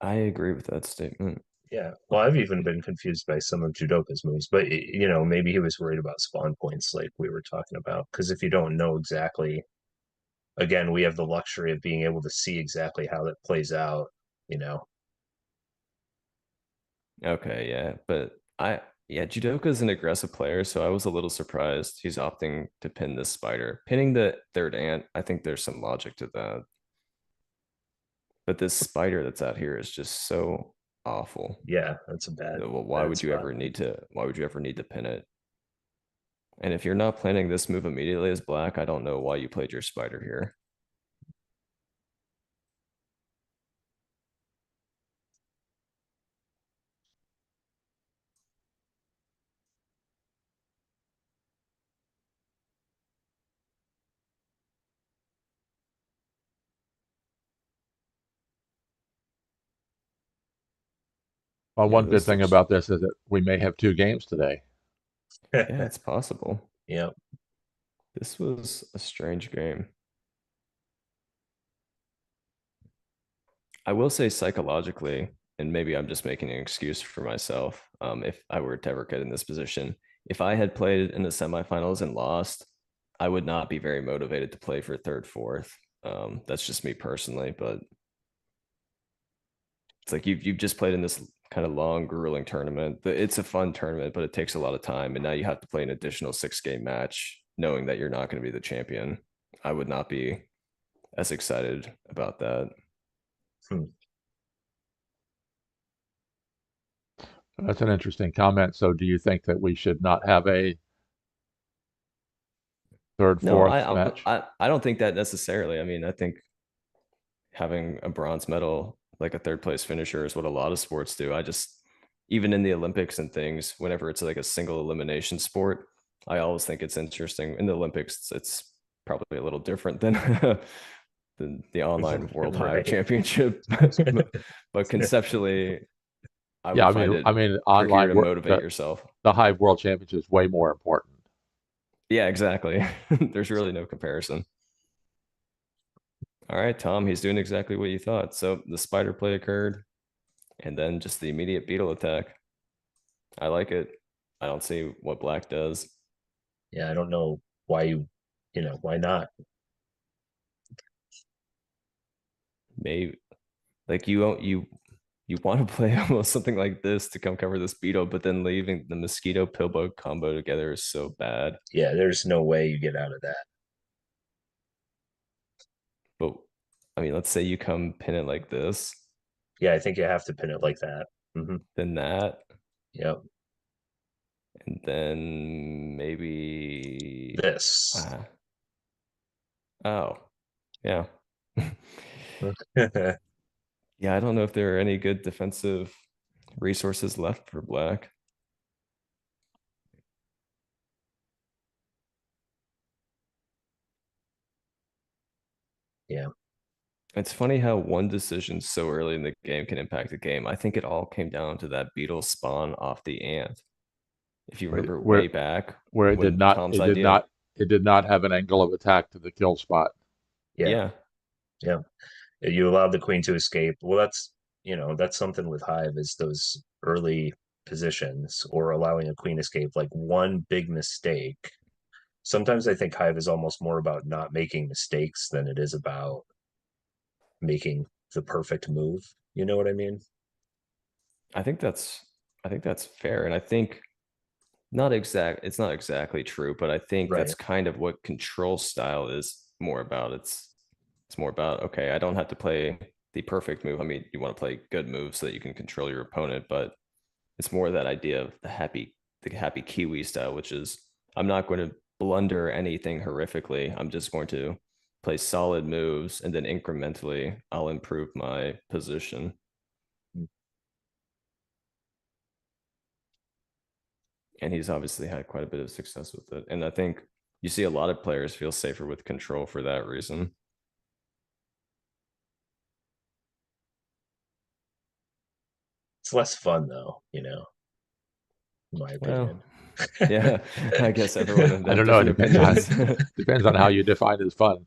I agree with that statement. Yeah. Well, I've even been confused by some of Jewdoka's moves, but maybe he was worried about spawn points like we were talking about. Because if you don't know exactly, again, we have the luxury of being able to see exactly how that plays out, you know. Okay, yeah, but yeah, Judoka's an aggressive player, so I was a little surprised he's opting to pin this spider. Pinning the third ant, I think there's some logic to that. But this spider that's out here is just so awful. Yeah, that's a Well, bad spot. why would you ever need to pin it? And if you're not planning this move immediately as black, I don't know why you played your spider here. Well, Yeah, one good this thing looks, about this is that we may have 2 games today. yeah, it's possible. Yeah. This was a strange game. I will say psychologically, and maybe I'm just making an excuse for myself. If I were to ever get in this position, if I had played in the semifinals and lost, I would not be very motivated to play for third, fourth. That's just me personally, but it's like you've just played in this kind of long, grueling tournament. It's a fun tournament, but it takes a lot of time, and now you have to play an additional 6 game match, knowing that you're not going to be the champion. I would not be as excited about that. Hmm. That's an interesting comment. So, do you think that we should not have a third, No, fourth match? I don't think that necessarily. I mean, I think having a bronze medal, like a third place finisher, is what a lot of sports do. I just, even in the Olympics and things, whenever it's like a single elimination sport, I always think it's interesting. In the Olympics, it's probably a little different than than the online World Hive Right. Championship, but conceptually, I Yeah, would find it I mean, trickier online to motivate yourself. the Hive World Championship is way more important. Yeah, exactly. There's really no comparison. All right, Tom, he's doing exactly what you thought. So the spider play occurred, and then just the immediate beetle attack. I like it. I don't see what black does. Yeah, I don't know why why not? Maybe like you want to play almost something like this to come cover this beetle, but then leaving the mosquito pillbug combo together is so bad. Yeah, there's no way you get out of that. But I mean, let's say you come pin it like this, Yeah, I think you have to pin it like that. then that, Yep. and then maybe This. uh, oh yeah. Yeah, I don't know if there are any good defensive resources left for black. Yeah. It's funny how one decision so early in the game can impact the game. I think it all came down to that beetle spawn off the ant. If you Right? remember way back Where when Tom's idea, it did not have an angle of attack to the kill spot. Yeah. yeah, Yeah. You allowed the queen to escape. Well, that's something with Hive is those early positions or allowing a queen escape, like one big mistake. Sometimes I think Hive is almost more about not making mistakes than it is about making the perfect move. You know what I mean? I think that's I think that's fair. And I think not exact it's not exactly true, but I think that's Right. kind of what control style is more about. It's more about, okay, I don't have to play the perfect move. I mean, you want to play good moves so that you can control your opponent, but it's more that idea of the happy Kiwi style, which is I'm not going to blunder anything horrifically. I'm just going to play solid moves, and then incrementally I'll improve my position. And he's obviously had quite a bit of success with it. And I think you see a lot of players feel safer with control for that reason. It's less fun though, in my Well, opinion. yeah, I guess everyone would I have don't know. It different opinions. depends on how you define as fun.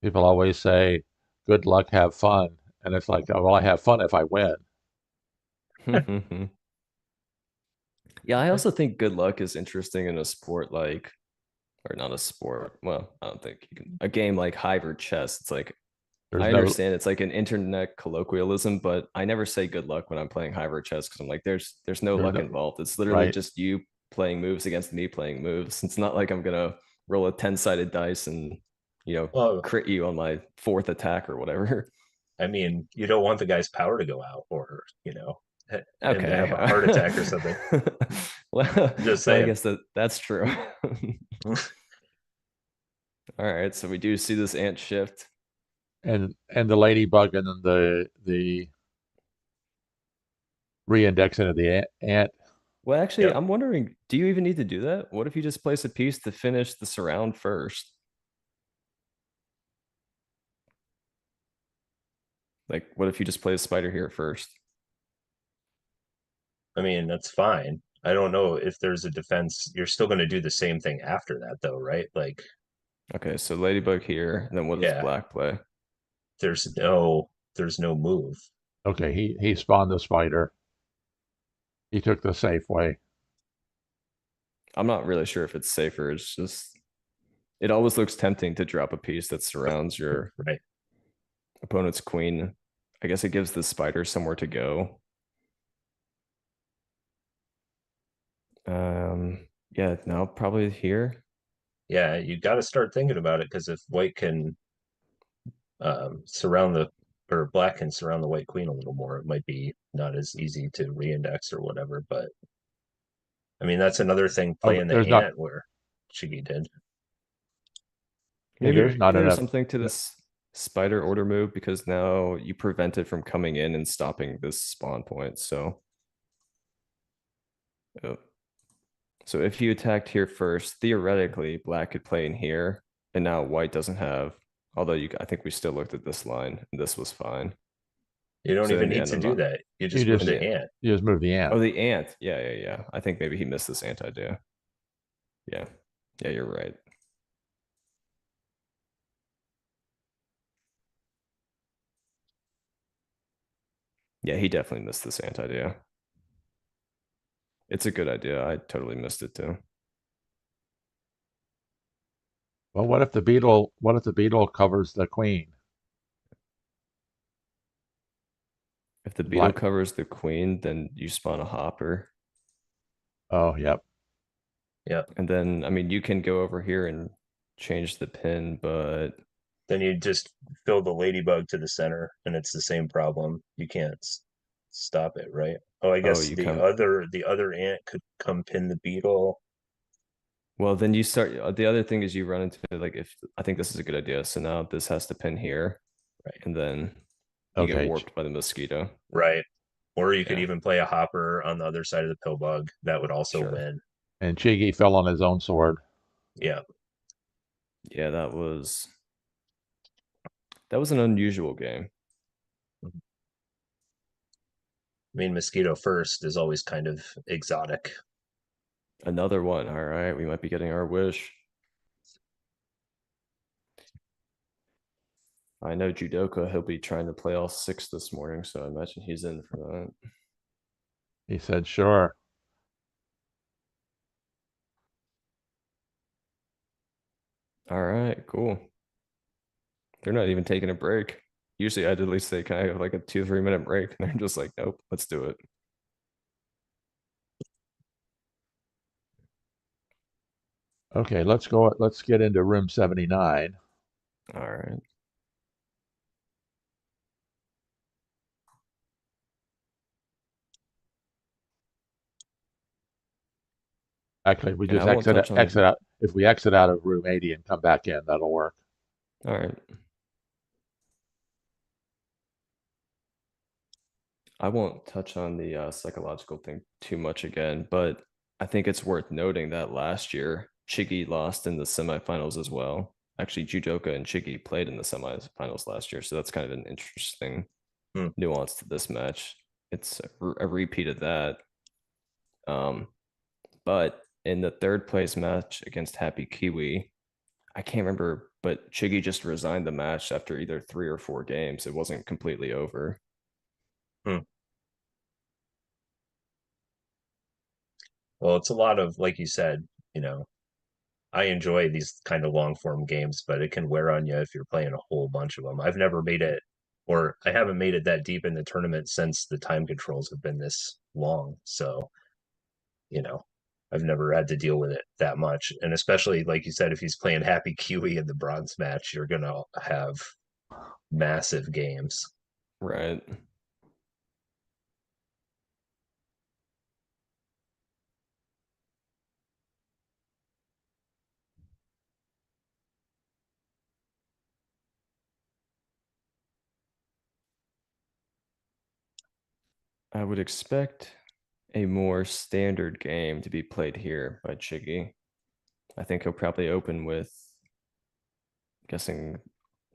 People always say, "Good luck, have fun," and it's like, oh, well, I have fun if I win. Yeah, I also think good luck is interesting in a sport like, or not a sport. Well, I don't think you can. A game like Hive or chess. It's like There's I no, understand it's like an internet colloquialism, but I never say good luck when I'm playing Hive or chess because I'm like, there's no there's luck no, involved. It's literally right. just you playing moves against me playing moves. It's not like I'm gonna roll a 10-sided dice and Well, crit you on my fourth attack or whatever. I mean, you don't want the guy's power to go out, or him to Okay. have a heart attack or something. well, Just well, I saying. guess that's true. All right, so we do see this ant shift. And the ladybug and then the re-indexing of the ant. Well, actually, Yep. I'm wondering, do you even need to do that? What if you just place a piece to finish the surround first? Like, what if you just play a spider here first? I mean, that's fine. I don't know if there's a defense. You're still going to do the same thing after that, though, right? Like, Okay, so ladybug here, and then what does yeah, black play? there's no move. Okay, he spawned the spider. He took the safe way. I'm not really sure if it's safer. It's just it always looks tempting to drop a piece that surrounds your Right. opponent's queen. I guess it gives the spider somewhere to go. Yeah, no, probably here. Yeah, you got to start thinking about it because if white can surround the or black can surround the white queen a little more, it might be not as easy to reindex or whatever. But I mean, that's another thing Oh, playing the there's not. ant where Shiggy did. Maybe There's not there's enough. something to this spider order move because now you prevent it from coming in and stopping this spawn point. So, oh. So if you attacked here first, theoretically, black could play in here, and now white doesn't have. Although I think we still looked at this line, and this was fine. You don't So in even the need end, to I'm do not. that. You You just move just the The, ant. you just move the oh, ant. the ant. Yeah, yeah, yeah. I think maybe he missed this ant idea. Yeah, yeah, you're right. Yeah, he definitely missed this ant idea. It's a good idea. I totally missed it too. Well, what if the beetle? What if the beetle covers the queen? If the beetle Black. covers the queen, then you spawn a hopper. Oh, yep. Yep. And then, I mean, you can go over here and change the pin, but Then you just fill the ladybug to the center, and it's the same problem. You can't stop it, right? Oh, I oh, guess you the come. other the other ant could come pin the beetle. Well, then you start. The other thing is you run into like if I think this is a good idea. So now this has to pin here, Right. and then you get Okay. warped by the mosquito. Right. Or you could Yeah, even play a hopper on the other side of the pill bug. That would also sure. win. And Chigi fell on his own sword. Yeah. Yeah, that was an unusual game. I mean, mosquito first is always kind of exotic. Another one. All right, we might be getting our wish. I know Jewdoka, he'll be trying to play all six this morning, so I imagine he's in for that. He said, "Sure." All right, cool. They're not even taking a break. Usually I'd at least say, can I have like a 2 or 3 minute break? And they're just like, nope, let's do it. Okay, let's go. Let's get into room 79. All right. Actually, if we And I just won't touch exit on, out. If we exit out of room 80 and come back in, that'll work. all right. I won't touch on the psychological thing too much again, but I think it's worth noting that last year, Chigi lost in the semifinals as well. Actually, Jewdoka and Chigi played in the semifinals last year. So that's kind of an interesting Hmm. nuance to this match. It's a repeat of that. But in the third place match against Happy Kiwi, I can't remember, but csigeee just resigned the match after either 3 or 4 games. It wasn't completely over. Hmm. Well, it's a lot of, like you said, you know, I enjoy these kind of long form games, but it can wear on you if you're playing a whole bunch of them. I've never made it, or I haven't made it that deep in the tournament since the time controls have been this long. So, you know, I've never had to deal with it that much. And especially, like you said, if he's playing Happy Kiwi in the bronze match, you're going to have massive games. Right. I would expect a more standard game to be played here by csigeee. I think he'll probably open with, I'm guessing,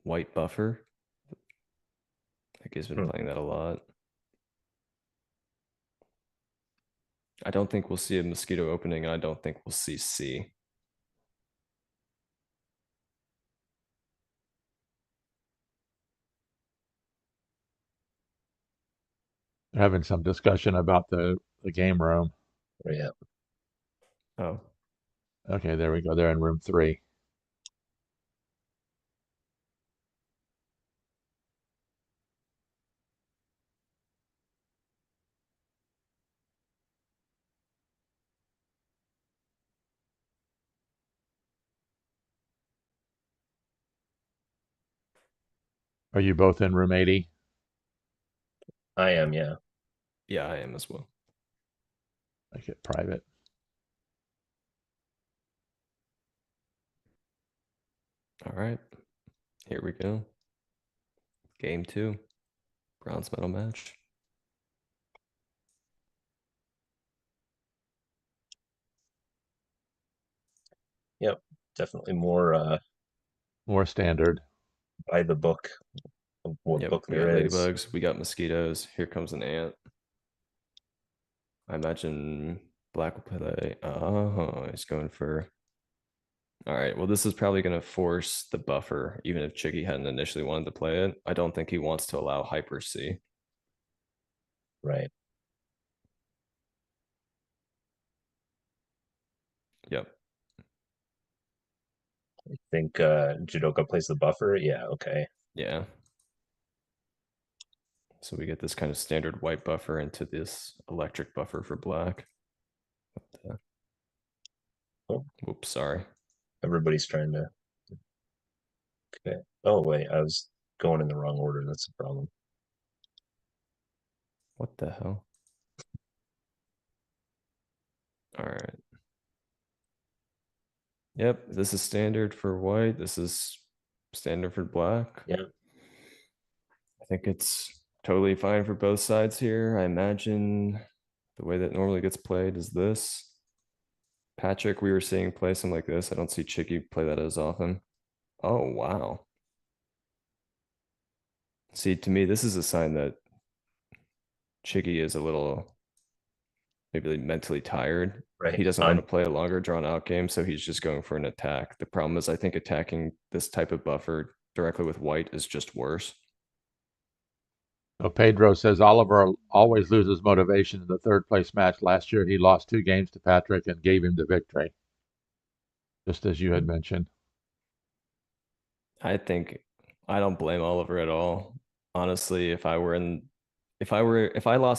white buffer. I think he's been Hmm. playing that a lot. I don't think we'll see a mosquito opening, and I don't think we'll see C. They're having some discussion about the game room. Yeah. Oh, Okay, there we go. They're in room 3. Are you both in room 80? I am, yeah. yeah, I am as well. Make it private. All right, here we go. Game 2, bronze medal match. Yep. Definitely more More standard. by the book of what Yep, book we got there is. ladybugs, we got mosquitoes. Here comes an ant. I imagine black will play. Oh, he's going for. All right. Well, this is probably going to force the buffer, even if csigeee hadn't initially wanted to play it. I don't think he wants to allow hyper C. Right. Yep. I think Jewdoka plays the buffer. Yeah, okay. Yeah. So we get this kind of standard white buffer into this electric buffer for black. Oh, Oops, sorry. everybody's trying to. Okay. Oh wait, I was going in the wrong order. That's the problem. What the hell? All right. Yep, this is standard for white. This is standard for black. Yeah. I think it's totally fine for both sides here. I imagine the way that normally gets played is this. Patrick, we were seeing play something like this. I don't see csigeee play that as often. Oh, wow. See, to me, this is a sign that csigeee is a little maybe mentally tired. Right. He doesn't want On to play a longer drawn out game, so he's just going for an attack. The problem is I think attacking this type of buffer directly with white is just worse. So Pedro says Oliver always loses motivation in the third place match. Last year, he lost 2 games to Patrick and gave him the victory, just as you had mentioned. I think I don't blame Oliver at all. Honestly, if I lost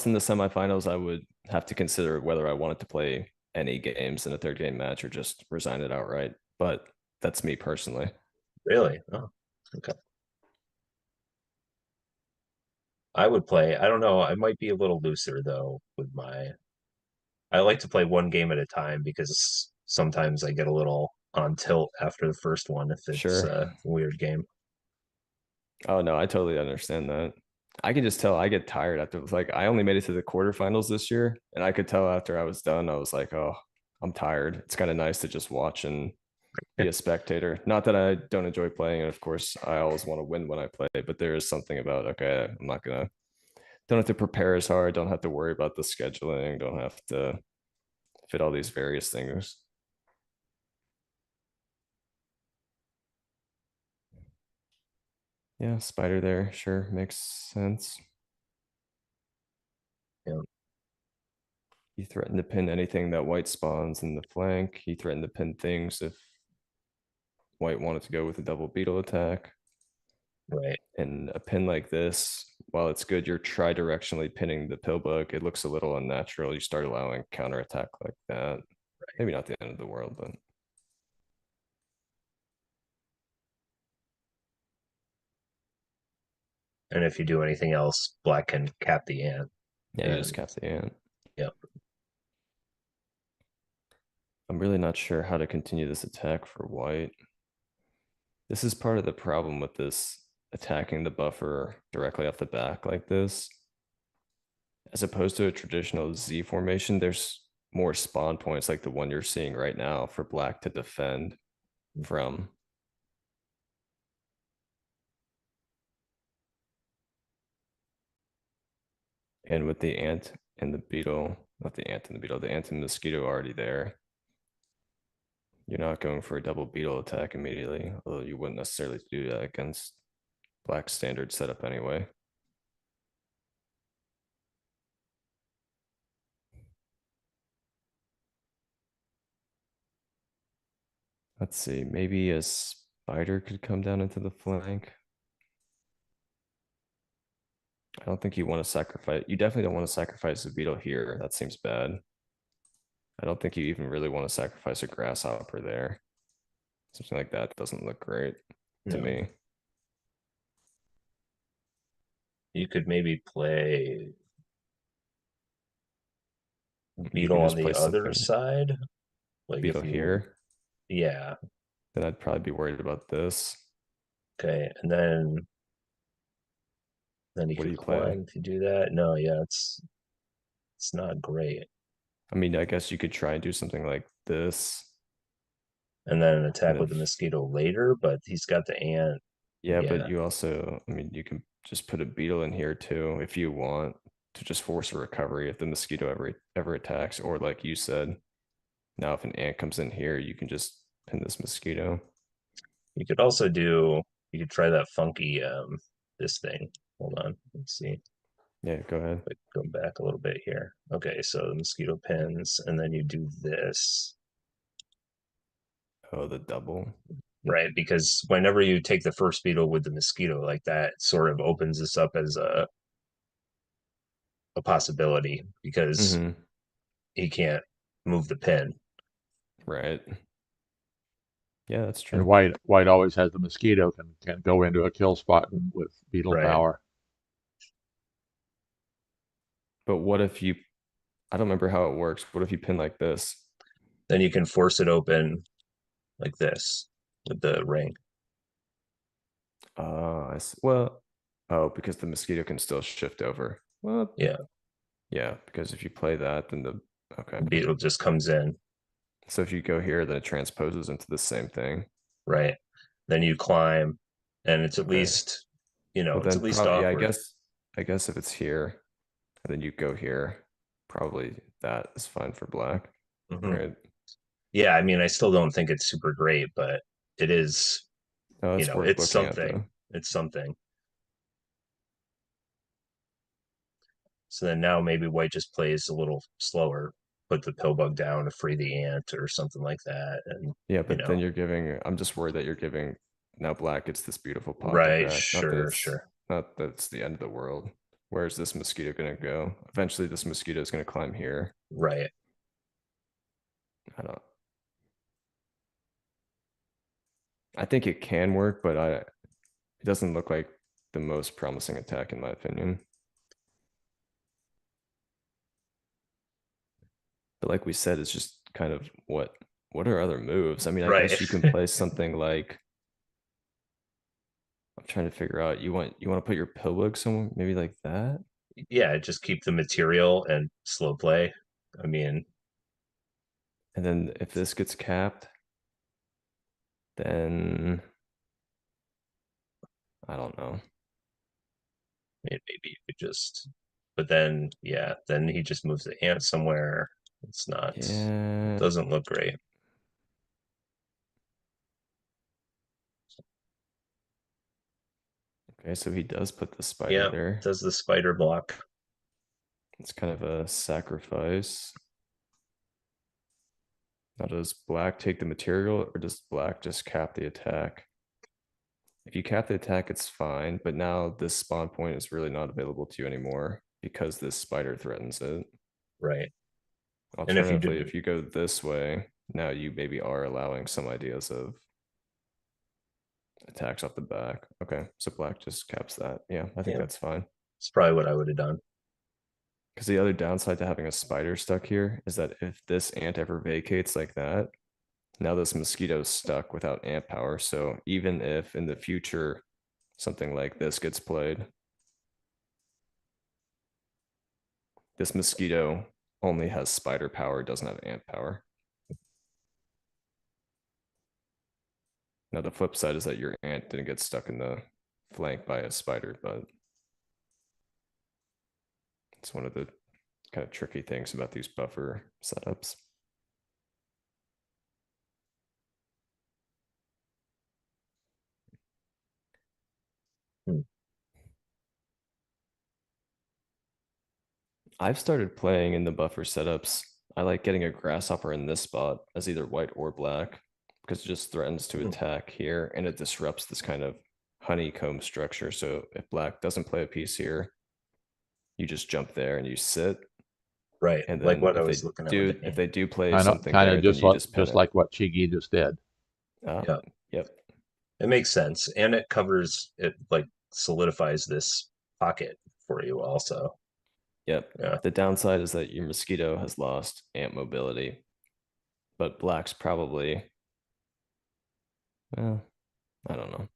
in the semifinals, I would have to consider whether I wanted to play any games in a third game match or just resign it outright. But that's me personally. really? Oh, okay. I would play. I don't know. I might be a little looser though with my. I like to play one game at a time because sometimes I get a little on tilt after the first one if it's Sure. a weird game. Oh no, I totally understand that. I can just tell I get tired after like I only made it to the quarterfinals this year, and I could tell after I was done, I was like, oh, I'm tired. It's kind of nice to just watch and be a spectator. Not that I don't enjoy playing, and of course I always want to win when I play, but there is something about okay, I'm not gonna don't have to prepare as hard, don't have to worry about the scheduling, don't have to fit all these various things. Yeah, spider there, sure, makes sense. Yeah. He threatened to pin anything that white spawns in the flank. He threatened to pin things if white wanted to go with a double beetle attack. Right. And a pin like this, while it's good, you're tri-directionally pinning the pill bug. It looks a little unnatural. You start allowing counterattack like that. Maybe not the end of the world, but And if you do anything else, black can cap the ant. yeah, you just cap the ant. Yep. I'm really not sure how to continue this attack for white. This is part of the problem with this attacking the buffer directly off the back like this. As opposed to a traditional Z formation, there's more spawn points like the one you're seeing right now for black to defend from. And with the ant and the beetle, not the ant and the beetle, the ant and the mosquito already there, you're not going for a double beetle attack immediately, although you wouldn't necessarily do that against black standard setup anyway. Let's see, maybe a spider could come down into the flank. I don't think you want to sacrifice. You definitely don't want to sacrifice a beetle here. That seems bad. I don't think you even really want to sacrifice a grasshopper there. Something like that doesn't look great to No. me. You could maybe play You beetle can on just the place other something side. Like beetle if you, here. yeah. Then I'd probably be worried about this. Okay. And then you What do could you play? climb to do that. No, yeah, it's not great. I mean, I guess you could try and do something like this. And then an And attack then, with the mosquito later, but he's got the ant. yeah, but Yeah. you also, I mean, you can just put a beetle in here too if you want to just force a recovery if the mosquito ever attacks. Or like you said, now if an ant comes in here, you can just pin this mosquito. You could also do you could try that funky this thing. Hold on. Let's see. Yeah, go ahead. Like go back a little bit here. Okay, so the mosquito pins, and then you do this. Oh, the double. Right, because whenever you take the first beetle with the mosquito, like that sort of opens this up as a possibility because Mm-hmm. he can't move the pin. Right. Yeah, that's And true. white always has the mosquito can go into a kill spot with beetle Right. power. But what if you, I don't remember how it works. What if you pin like this? Then you can force it open like this with the ring. Well, oh, because the mosquito can still shift over. Well, Yeah. yeah, because if you play that, then okay. The beetle just comes in. So if you go here, then it transposes into the same thing. Right. Then you climb, and it's at Okay. least, Well, it's then at least probably, yeah, awkward. I guess if it's here, and then you go here, probably that is fine for black, Mhm. right? Yeah, I mean, I still don't think it's super great, but it is, No, it's worth it's looking at something. though. It's something. So then now maybe white just plays a little slower, put the pill bug down to free the ant or something like that. And, Yeah, but then you're giving, I'm just worried that you're giving, now black gets this beautiful pocket right, back. sure, sure. Not that it's the end of the world. Where's this mosquito gonna go? Eventually this mosquito is gonna climb here. Right. I don't, I think it can work, but it doesn't look like the most promising attack in my opinion. But like we said, it's just kind of what are other moves? I mean, I Right. guess you can play something like, I'm trying to figure out, you want to put your pillbug somewhere, maybe like that? Yeah, just keep the material and slow play. I mean, And then if this gets capped, then I don't know. maybe you could just, but then, yeah, then he just moves the ant somewhere. It's not, Yeah, doesn't look great. Okay, so he does put the spider Yeah, there. does the spider block. It's kind of a sacrifice. Now, does black take the material or does black just cap the attack? If you cap the attack, it's fine, but now this spawn point is really not available to you anymore because this spider threatens it. Right. And if you Alternatively, did, if you go this way, now you maybe are allowing some ideas of attacks off the back. Okay, so black just caps that. Yeah, I think yeah, that's fine. it's probably what I would have done. Because the other downside to having a spider stuck here is that if this ant ever vacates like that, now this mosquito's stuck without ant power. So even if in the future something like this gets played, this mosquito only has spider power, doesn't have ant power. Now the flip side is that your ant didn't get stuck in the flank by a spider, but it's one of the kind of tricky things about these buffer setups. Hmm. I've started playing in the buffer setups. I like getting a grasshopper in this spot as either white or black because it just threatens to attack here and it disrupts this kind of honeycomb structure. So if black doesn't play a piece here, you just jump there and you sit. Right. And Like then what I was looking at with the if ant. they do play Kind of, something kind of there, then just you what, just pin just it. like what csigeee just did. Yeah. Yep. It makes sense. And it covers it, like solidifies this pocket for you also. Yep. Yeah. The downside is that your mosquito has lost ant mobility, but black's probably, well, I don't know.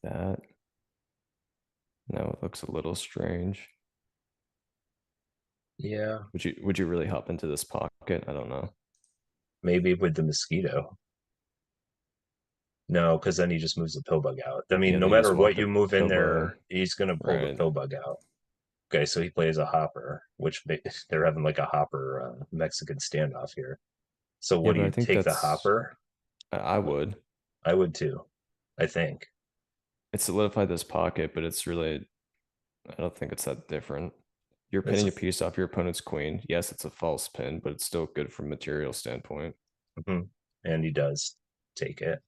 That now it looks a little strange. Yeah. Would you really hop into this pocket? I don't know. Maybe with the mosquito. No, because then he just moves the pill bug out. I mean, Yeah, no then you matter just walk what the you move in pill bug. there, he's gonna pull the Right. pill bug out. Okay, so he plays a hopper, which they're having like a hopper Mexican standoff here. So Yeah, what do but I you think take the that's hopper? I would. I would too. I think. It solidified this pocket, but it's really I don't think it's that different. You're It's pinning a a piece off your opponent's queen. Yes, it's a false pin, but it's still good from material standpoint. and he does take it.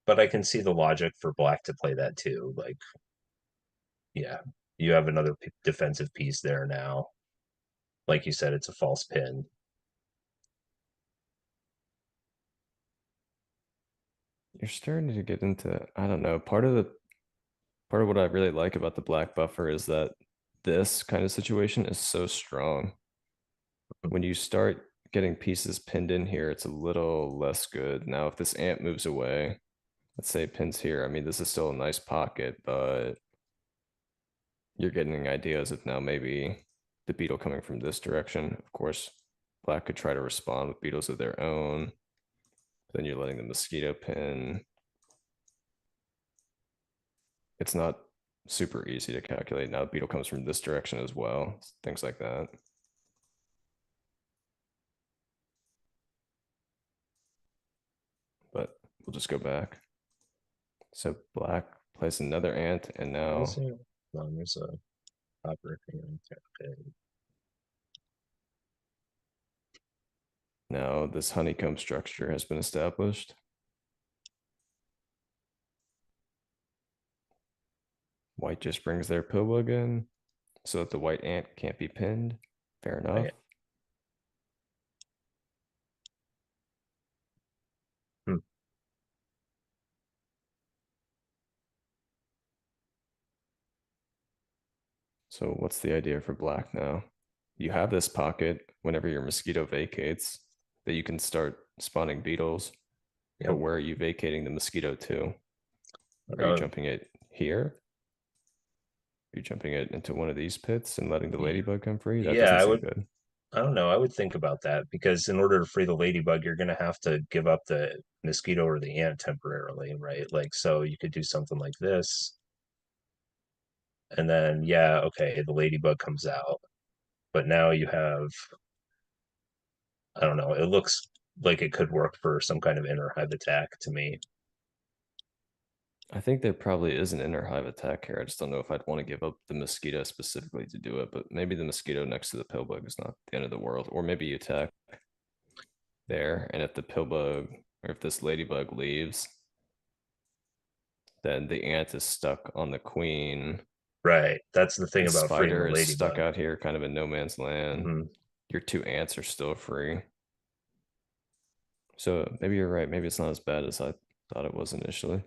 But I can see the logic for black to play that too. Like, yeah, you have another defensive piece there now. Like you said, it's a false pin. You're starting to get into I don't know. Part of what I really like about the black buffer is that this kind of situation is so strong. When you start getting pieces pinned in here, it's a little less good. Now, if this ant moves away, let's say it pins here. I mean, this is still a nice pocket, but you're getting ideas of now maybe the beetle coming from this direction. Of course, black could try to respond with beetles of their own. Then you're letting the mosquito pin. It's not super easy to calculate. Now, the beetle comes from this direction as well, things like that. But we'll just go back. So black plays another ant, and now There's a hopper. Okay. now this honeycomb structure has been established. White just brings their pillbug in so that the white ant can't be pinned. Fair enough. Right. Hmm. So what's the idea for black now? You have this pocket whenever your mosquito vacates that you can start spawning beetles. But Yep. where are you vacating the mosquito to? Are you Uh, jumping it here? Are you jumping it into one of these pits and letting the ladybug come free? That yeah, doesn't I seem would. good. I don't know. I would think about that because in order to free the ladybug, you're going to have to give up the mosquito or the ant temporarily, right? Like, so you could do something like this. And then, yeah, okay, the ladybug comes out. But now you have, I don't know, it looks like it could work for some kind of inner hive attack to me. I think there probably is an inner hive attack here. I just don't know if I'd want to give up the mosquito specifically to do it, but maybe the mosquito next to the pill bug is not the end of the world. Or maybe you attack there, and if the pill bug or if this ladybug leaves, then the ant is stuck on the queen. Right. That's the thing The about freeing the spider is stuck ladybug. out here kind of in no man's land. Hmm. Your two ants are still free. So maybe you're right. Maybe it's not as bad as I thought it was initially.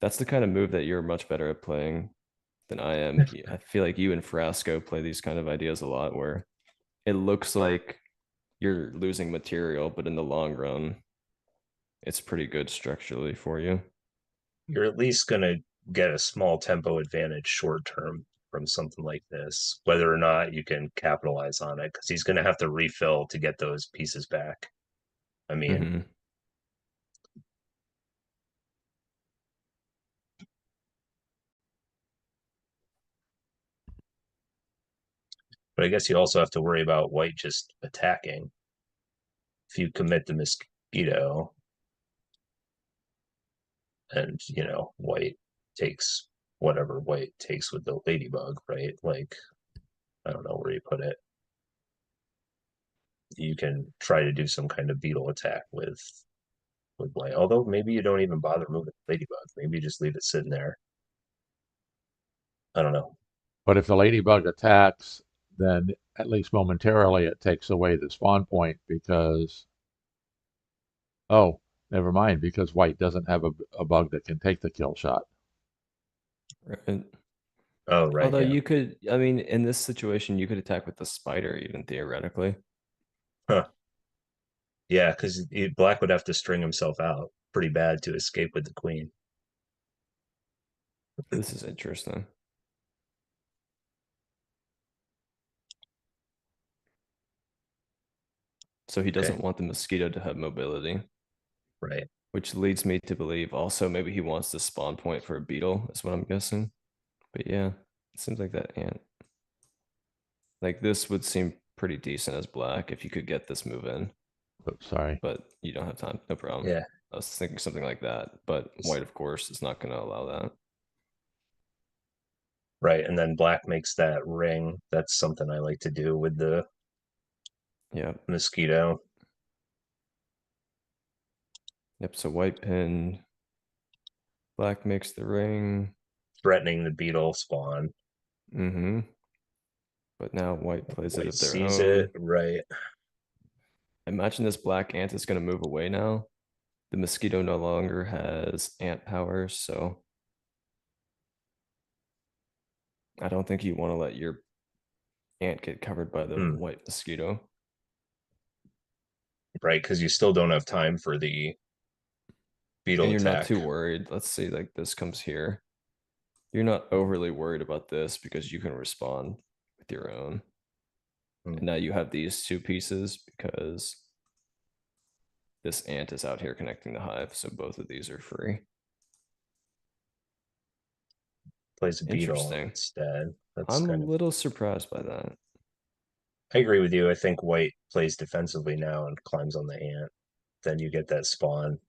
That's the kind of move that you're much better at playing than I am. I feel like you and Frasco play these kind of ideas a lot where it looks like you're losing material, but in the long run, it's pretty good structurally for you. You're at least gonna get a small tempo advantage short term from something like this, whether or not you can capitalize on it, because he's gonna have to refill to get those pieces back. I mean, Mm-hmm. but I guess you also have to worry about white just attacking. If you commit the mosquito, and white takes whatever white takes with the ladybug, right? Like, I don't know where you put it. You can try to do some kind of beetle attack with white. Although maybe you don't even bother moving the ladybug. Maybe you just leave it sitting there. I don't know. But if the ladybug attacks, then at least momentarily it takes away the spawn point because, oh, never mind, because white doesn't have a bug that can take the kill shot. Right. Oh, right, Although yeah. you could, I mean, in this situation, you could attack with the spider, even theoretically. Huh. Yeah, because black would have to string himself out pretty bad to escape with the queen. This is interesting. So he Okay, doesn't want the mosquito to have mobility, right. which leads me to believe also maybe he wants the spawn point for a beetle, is what I'm guessing. But yeah, it seems like that ant. Like this would seem pretty decent as black if you could get this move in, Oops, sorry. but you don't have time. No problem. Yeah, I was thinking something like that, but white, of course, is not going to allow that. right. And then black makes that ring. That's something I like to do with the Yeah. mosquito. Yep. So white pin, black makes the ring. Threatening the beetle spawn. Mm-hmm. But now white plays it White of their sees it, own. right. Imagine this black ant is going to move away now. The mosquito no longer has ant powers, so I don't think you want to let your ant get covered by the Hmm. white mosquito. Right, because you still don't have time for the beetle And you're not attack. too worried. Let's see, like this comes here. You're not overly worried about this because you can respond with your own. Hmm. And now you have these two pieces because this ant is out here connecting the hive. So both of these are free. Plays a beetle Interesting. instead. That's I'm a kind of. little surprised by that. I agree with you. I think white plays defensively now and climbs on the ant. Then you get that spawn.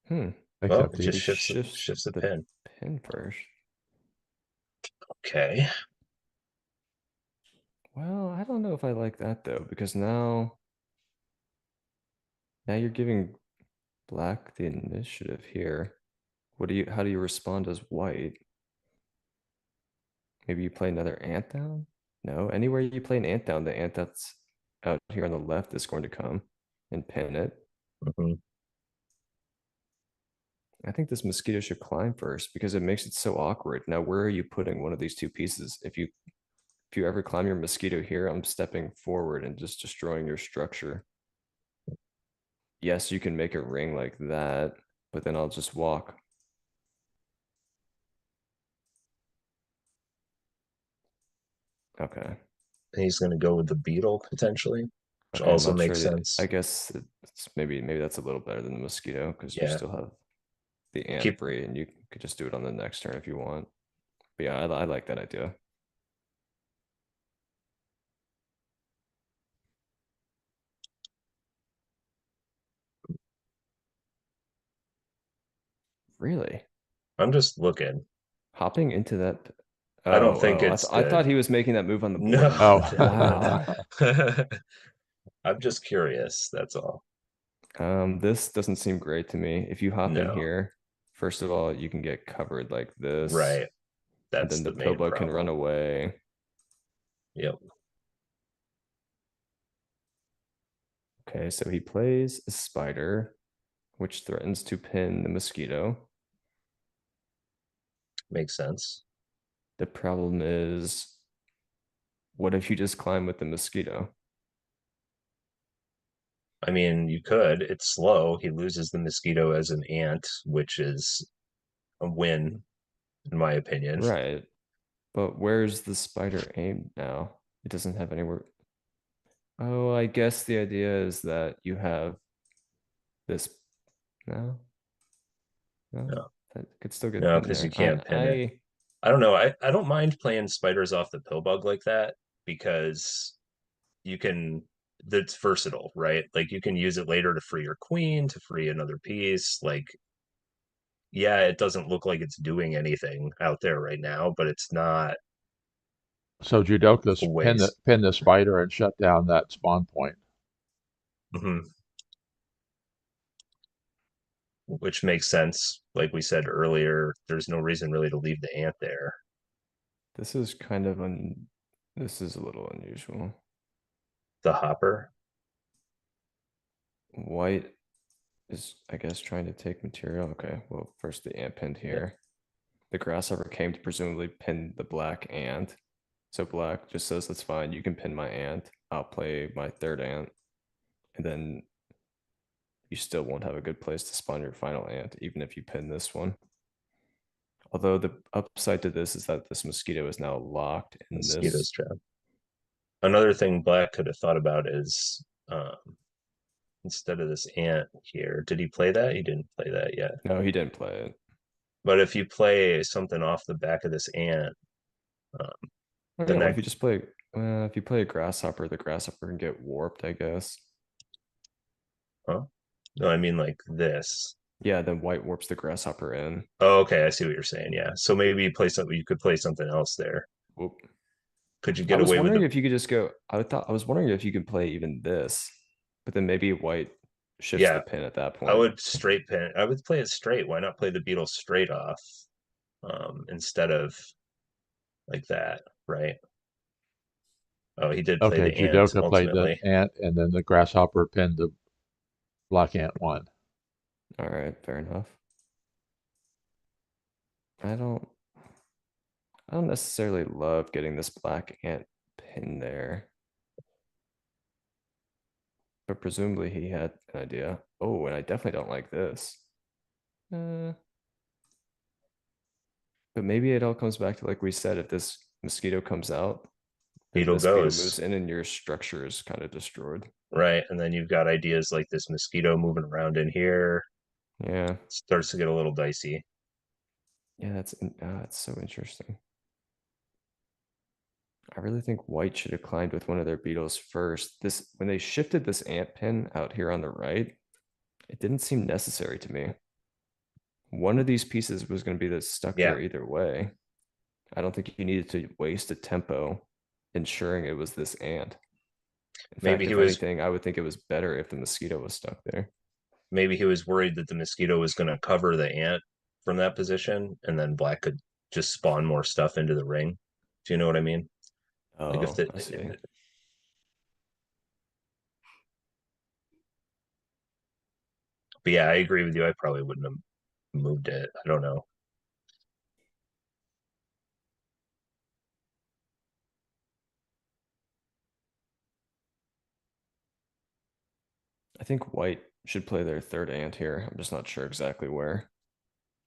Hmm. Well, Except it he, just He shifts shifts the the pin. pin first. Okay. Well, I don't know if I like that though, because now you're giving black the initiative here. How do you respond as white? Maybe you play another ant down? No, anywhere you play an ant down, the ant that's out here on the left is going to come and pin it. Mhm. I think this mosquito should climb first because it makes it so awkward. Now, where are you putting one of these two pieces? If you ever climb your mosquito here, I'm stepping forward and just destroying your structure. Yes, you can make a ring like that, but then I'll just walk. Okay. And he's going to go with the beetle potentially, which Okay, I'm also not sure makes that I sense. guess it's maybe that's a little better than the mosquito because you Yeah. still have the ant Keep free and you could just do it on the next turn if you want. But yeah, I like that idea. Really? I'm just looking. Hopping into that. I don't Oh, think oh, it's I thought good. he was making that move on the No, board. Oh, Wow. I'm just curious. That's all. This doesn't seem great to me. If you hop in No, here, first of all, you can get covered like this, right. and That's then the the main pillbug can run problem. away. Yep. Okay, so he plays a spider, which threatens to pin the mosquito. Makes sense. The problem is, what if you just climb with the mosquito? I mean, you could. It's slow. He loses the mosquito as an ant, which is a win, in my opinion. Right. But where's the spider aimed now? It doesn't have anywhere. Oh, I guess the idea is that you have this. No, no, No, that could still get no, pinned because you there. can't pin it. I don't know. I don't mind playing spiders off the pill bug like that because you can. That's versatile, right? Like you can use it later to free your queen, to free another piece. Like, yeah, it doesn't look like it's doing anything out there right now, but it's not so a Jewdoka's waste. pin the spider and shut down that spawn point. Mhm. Which makes sense. Like we said earlier, there's no reason really to leave the ant there. This is this is a little unusual. The hopper. White is, I guess, trying to take material. Okay, well, first the ant pinned Yeah. here. The grasshopper came to presumably pin the black ant. So black just says, that's fine, you can pin my ant. I'll play my third ant. And then you still won't have a good place to spawn your final ant, even if you pin this one. Although the upside to this is that this mosquito is now locked in Mosquitoes this. trap. Another thing Black could have thought about is instead of this ant here, did he play that? He didn't play that yet. No, he didn't play it. But if you play something off the back of this ant, um, Oh yeah, then what that if you just play, if you play a grasshopper, the grasshopper can get warped, I guess. huh? No, I mean like this. Yeah, then white warps the grasshopper in. Oh, okay, I see what you're saying. Yeah. So maybe you play something you could play something else there. Whoop. Could you I get was away with wondering the if you could just go. I was wondering if you could play even this, but then maybe white shifts the yeah, pin at that I point. would straight pin. I would play it straight. Why not play the beetle straight off instead of like that, right? Oh, he did play Okay, the ant Jewdoka played the ultimately. ant, and then the grasshopper pinned the black ant one. All right, fair enough. I don't. I don't necessarily love getting this black ant pin there, but presumably he had an idea. Oh, and I definitely don't like this. Uh, but maybe it all comes back to, like we said, if this mosquito comes out, then Beetle this beetle moves goes, in and your structure is kind of destroyed. right? And then you've got ideas like this mosquito moving around in here. Yeah, Starts to get a little dicey. yeah, that's so interesting. I really think white should have climbed with one of their beetles first. This when they shifted this ant pin out here on the right, it didn't seem necessary to me. One of these pieces was going to be stuck Yeah, there either way. I don't think you needed to waste a tempo ensuring it was this ant. In maybe fact, he if was anything, I would think it was better if the mosquito was stuck there. maybe he was worried that the mosquito was going to cover the ant from that position, and then Black could just spawn more stuff into the ring. Do you know what I mean? Like if Oh, the I see. but yeah, I agree with you. I probably wouldn't have moved it. I don't know. I think white should play their third ant here. I'm just not sure exactly where.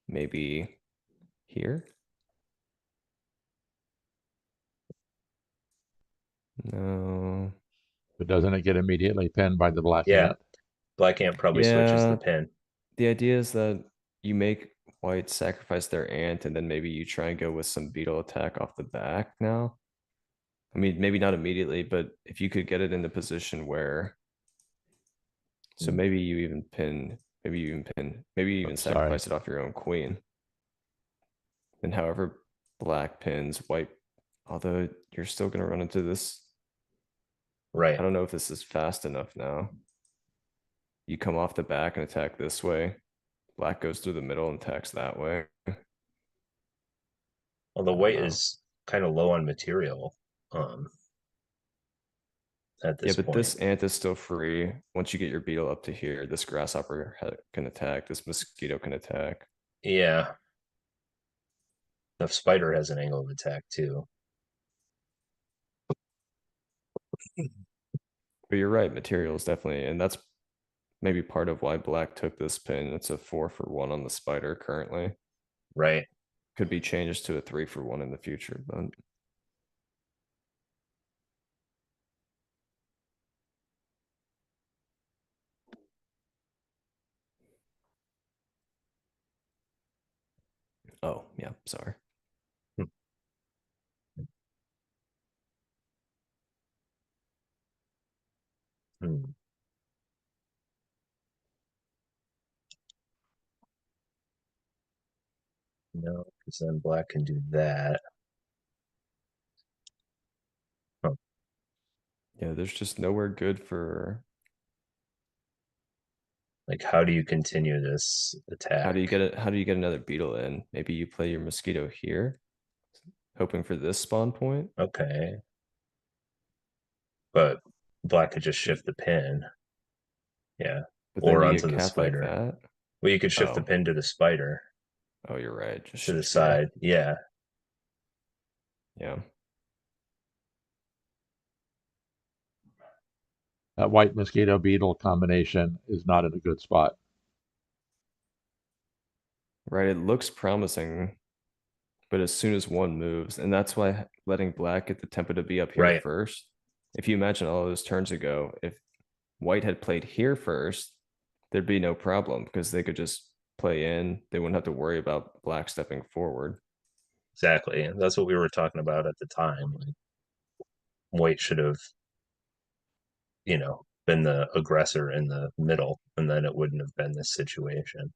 Maybe here? No. But doesn't it get immediately pinned by the black Yeah, ant? Black Ant probably switches the Yeah, pin. the idea is that you make white sacrifice their ant, and then maybe you try and go with some beetle attack off the back now. I mean, maybe not immediately, but if you could get it in the position where, so maybe you even pin Maybe you even pin, maybe you even Sorry. sacrifice it off your own queen. And however black pins, white, although you're still gonna run into this. Right. I don't know if this is fast enough now. You come off the back and attack this way. Black goes through the middle and attacks that way. Although I don't white know. is kind of low on material at Yeah, this but point. this ant is still free. Once you get your beetle up to here, this grasshopper can attack. This mosquito can attack. Yeah. The spider has an angle of attack too. But you're right, material is definitely, and that's maybe part of why black took this pin. It's a 4-for-1 on the spider currently. Right. Could be changed to a 3-for-1 in the future, but oh yeah, sorry. Hmm. No, because then black can do that. Huh. Yeah, there's just nowhere good for. Like, how do you continue this attack? How do you get it? How do you get another beetle in? Maybe you play your mosquito here, hoping for this spawn point. Okay. But black could just shift the pin. Yeah. But then Or you onto get the capped like spider. that. Well, you could shift the Oh, pin to the spider oh, you're right. Just to the shift here. side. Yeah. Yeah. That white mosquito beetle combination is not in a good spot. Right. It looks promising, but as soon as one moves, and that's why letting black get the tempo to be up here Right. first. If you imagine all those turns ago, if white had played here first, there'd be no problem because they could just play in. They wouldn't have to worry about black stepping forward. Exactly. And that's what we were talking about at the time. Like, white should have, been the aggressor in the middle, and then it wouldn't have been this situation.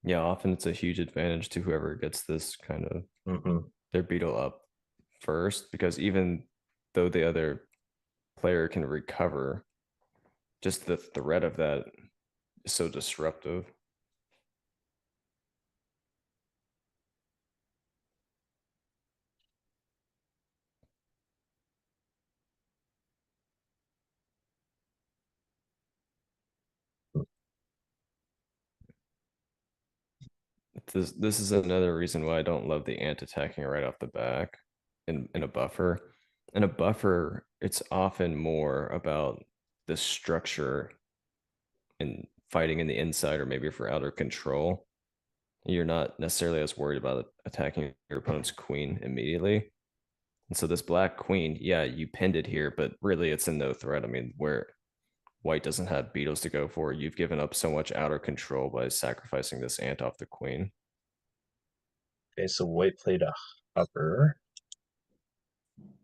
Yeah, often it's a huge advantage to whoever gets this kind of their beetle up first, because even though the other player can recover, just the threat of that is so disruptive. This is another reason why I don't love the ant attacking right off the back in a buffer. In a buffer, it's often more about the structure and fighting in the inside or maybe for outer control. You're not necessarily as worried about attacking your opponent's queen immediately. And so this black queen, yeah, you pinned it here, but really it's in no threat. I mean, where white doesn't have beetles to go for, you've given up so much outer control by sacrificing this ant off the queen. Okay, so white played a hopper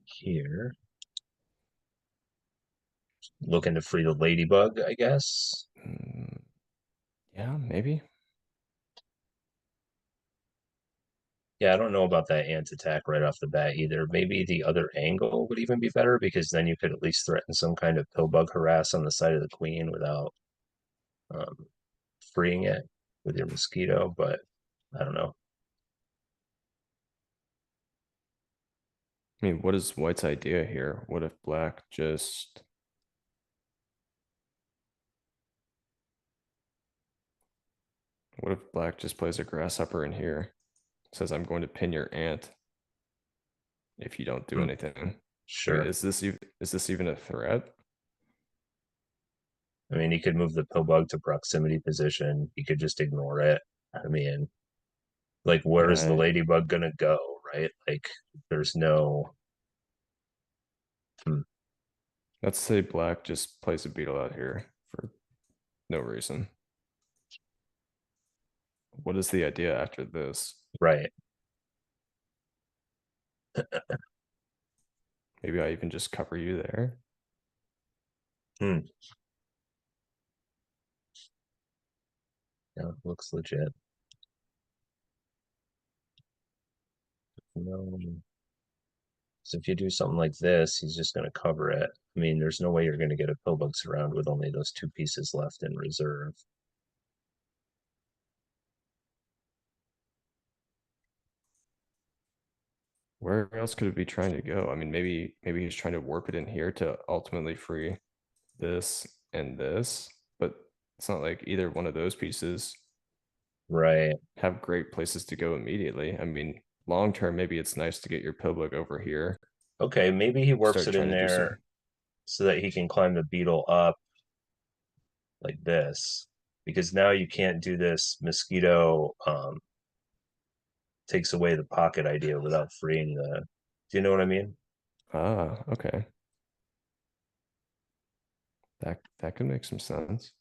here. Looking to free the ladybug, I guess. Yeah, maybe. Yeah, I don't know about that ant attack right off the bat either. Maybe the other angle would even be better because then you could at least threaten some kind of pillbug harass on the side of the queen without um, freeing it with your mosquito. But I don't know. I mean, what is white's idea here? What if black just plays a grasshopper in here? Says I'm going to pin your ant if you don't do anything. Like, Sure. is this even a threat? I mean, he could move the pillbug to proximity position. He could just ignore it. I mean, like, where is the Yeah, ladybug gonna go, right? Like, there's no. let's say black just plays a beetle out here for no reason. What is the idea after this? Right. Maybe I even just cover you there. Hmm. Yeah, looks legit. No. So if you do something like this, he's just going to cover it. I mean, there's no way you're going to get a pillbug surround with only those two pieces left in reserve. Where else could it be trying to go? I mean, maybe he's trying to warp it in here to ultimately free this and this, but it's not like either one of those pieces Right. have great places to go immediately. I mean, long term, maybe it's nice to get your pillbug over here, Okay, maybe he warps start it in trying to do there some. so that he can climb the beetle up like this. Because now you can't do this mosquito takes away the pocket idea without freeing the, do you know what I mean? Ah, okay. That could make some sense.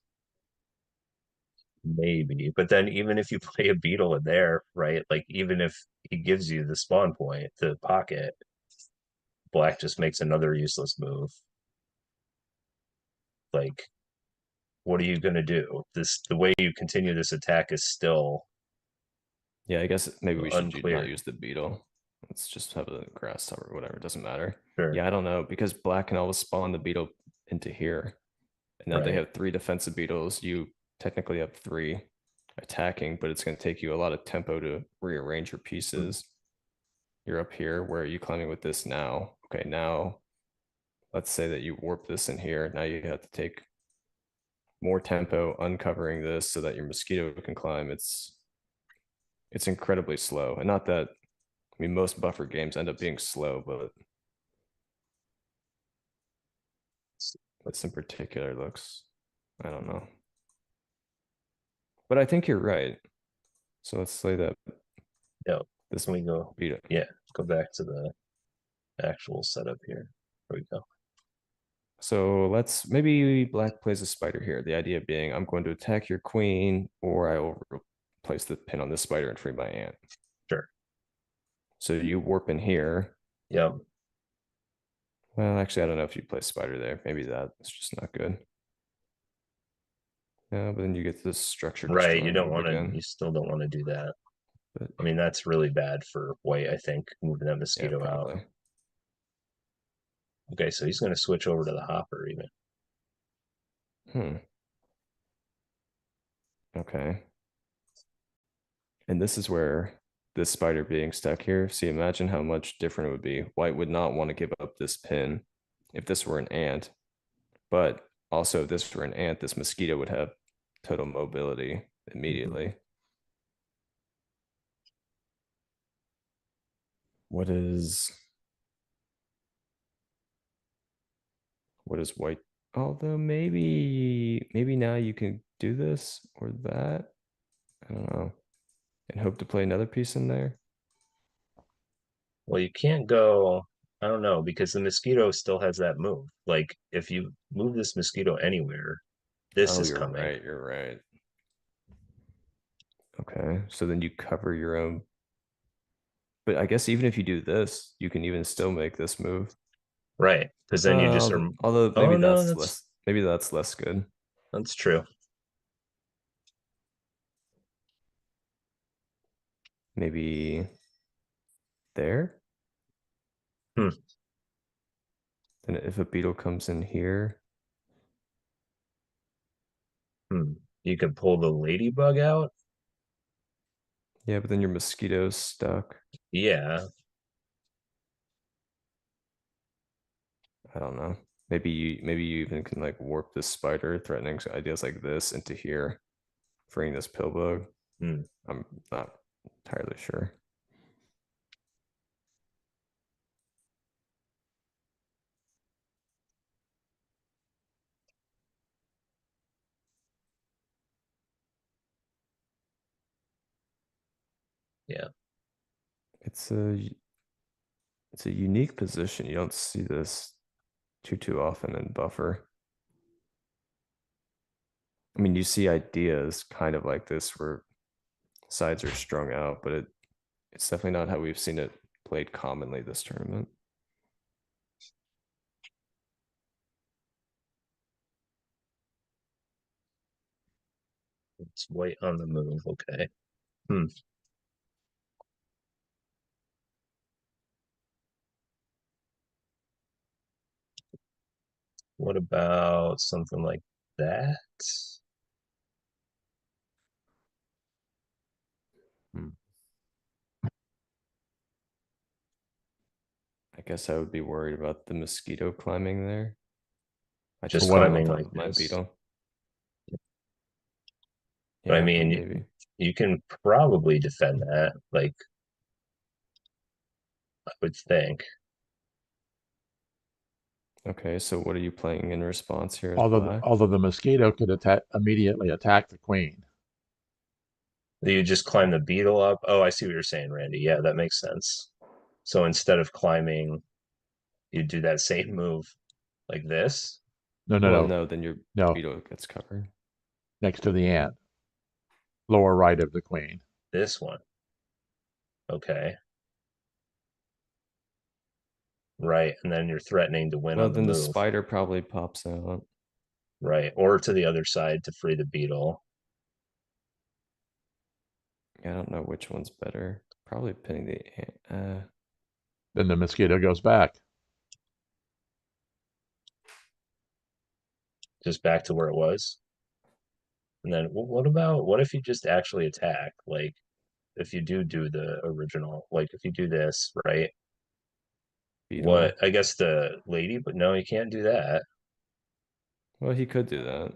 Maybe. But then even if you play a beetle in there, right? Like even if he gives you the spawn point, the pocket, black just makes another useless move. Like, what are you gonna do? The way you continue this attack is still Yeah, I guess maybe we should not unclear. use the beetle. Let's just have a grass top or whatever. It doesn't matter. Sure. Yeah, I don't know because black can always spawn the beetle into here. And now they Right. have 3 defensive beetles. You technically have 3 attacking, but it's going to take you a lot of tempo to rearrange your Hmm. pieces. You're up here. Where are you climbing with this now? Okay, now let's say that you warp this in here. Now you have to take more tempo uncovering this so that your mosquito can climb. It's incredibly slow. And not that I mean most buffer games end up being slow, but this in particular looks I don't know. But I think you're right. So let's say that Yeah. this Can we go? beat it. Yeah. Go back to the actual setup here. There we go. So let's maybe black plays a spider here. The idea being I'm going to attack your queen, or I will place the pin on this spider and free my ant. Sure. So you warp in here. Yep. Well, actually, I don't know if you play spider there. Maybe that's just not good. Yeah, but then you get this structure Right. You destroying don't move want to, again. you still don't want to do that. But I mean, that's really bad for white, I think, moving that yeah, mosquito out. probably. Okay, so he's going to switch over to the hopper even. Hmm. Okay. And this is where this spider being stuck here. See, imagine how much different it would be. White would not want to give up this pin if this were an ant. But also, if this were an ant, this mosquito would have total mobility Mhm. immediately. What is white? Although maybe now you can do this or that. I don't know. And hope to play another piece in there. Well, you can't go, I don't know, because the mosquito still has that move. Like, if you move this mosquito anywhere, this Oh, is you're coming. right. You're right. Okay. So then you cover your own. But I guess even if you do this, you can even still make this move. Right. Because then you just are, Although oh maybe no, that's less good. that's true. Maybe there. Hmm. Then if a beetle comes in here, Hmm. You could pull the ladybug out. yeah, but then your mosquito's stuck. Yeah. I don't know. Maybe you even can like warp this spider, threatening ideas like this into here, freeing this pill bug. Hmm. I'm not entirely sure. Yeah. It's a unique position. You don't see this too often in buffer. I mean, you see ideas kind of like this where sides are strung out, but it's definitely not how we've seen it played commonly this tournament. It's white on the move. Okay. Hmm. What about something like that? Hmm. I guess I would be worried about the mosquito climbing there. I Just just climb on climbing top like of my this. beetle. But I Yeah, but mean, maybe. you can probably defend that. Like, I would think. Okay, so what are you playing in response here as Although black? although the mosquito could immediately attack the queen. You just climb the beetle up. Oh, I see what you're saying, Randy. Yeah, that makes sense. So instead of climbing, you do that same move like this. No, no, Well, no, no, then your no. beetle gets covered. Next to the ant, lower right of the queen. This one. Okay. Right. And then you're threatening to win Well, on the then the move. spider probably pops out. Right. Or to the other side to free the beetle. I don't know which one's better. Probably pinning the Then the mosquito goes back. Just back to where it was. And then what if you just actually attack? Like, if you do the original, like if you do this, right? beetle. What I guess the lady, but no, you can't do that. Well, he could do that.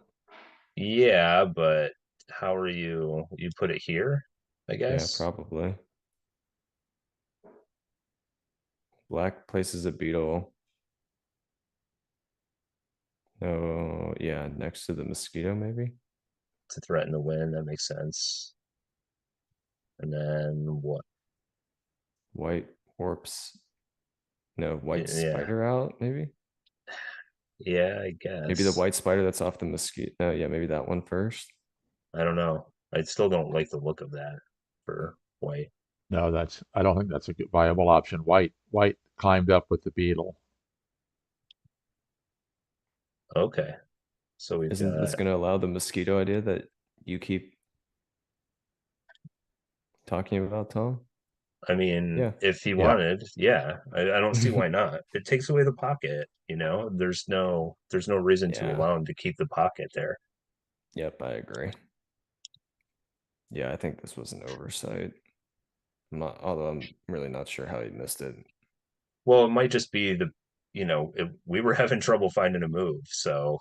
Yeah, but how are you put it here, I Yeah, guess. probably. Black places a beetle. No, yeah, next to the mosquito, maybe. To threaten to win, that makes sense. And then what? White warps. No, white Yeah, spider out, maybe. yeah, I Maybe the guess. white spider that's off the mosquito. No, yeah, maybe that one first. I don't know. I still don't like the look of that for white. No, I don't think that's a good, viable option. White climbed up with the beetle. Okay, so we've Isn't this got. going to allow the mosquito idea that you keep talking about, Tom? I mean, Yeah. if he Yeah. wanted, yeah, I don't see why not. It takes away the pocket, you know. There's no reason to Yeah. allow him to keep the pocket there. Yep, I agree. Yeah, I think this was an oversight. Although I'm really not sure how he missed it. Well, it might just be we were having trouble finding a move, so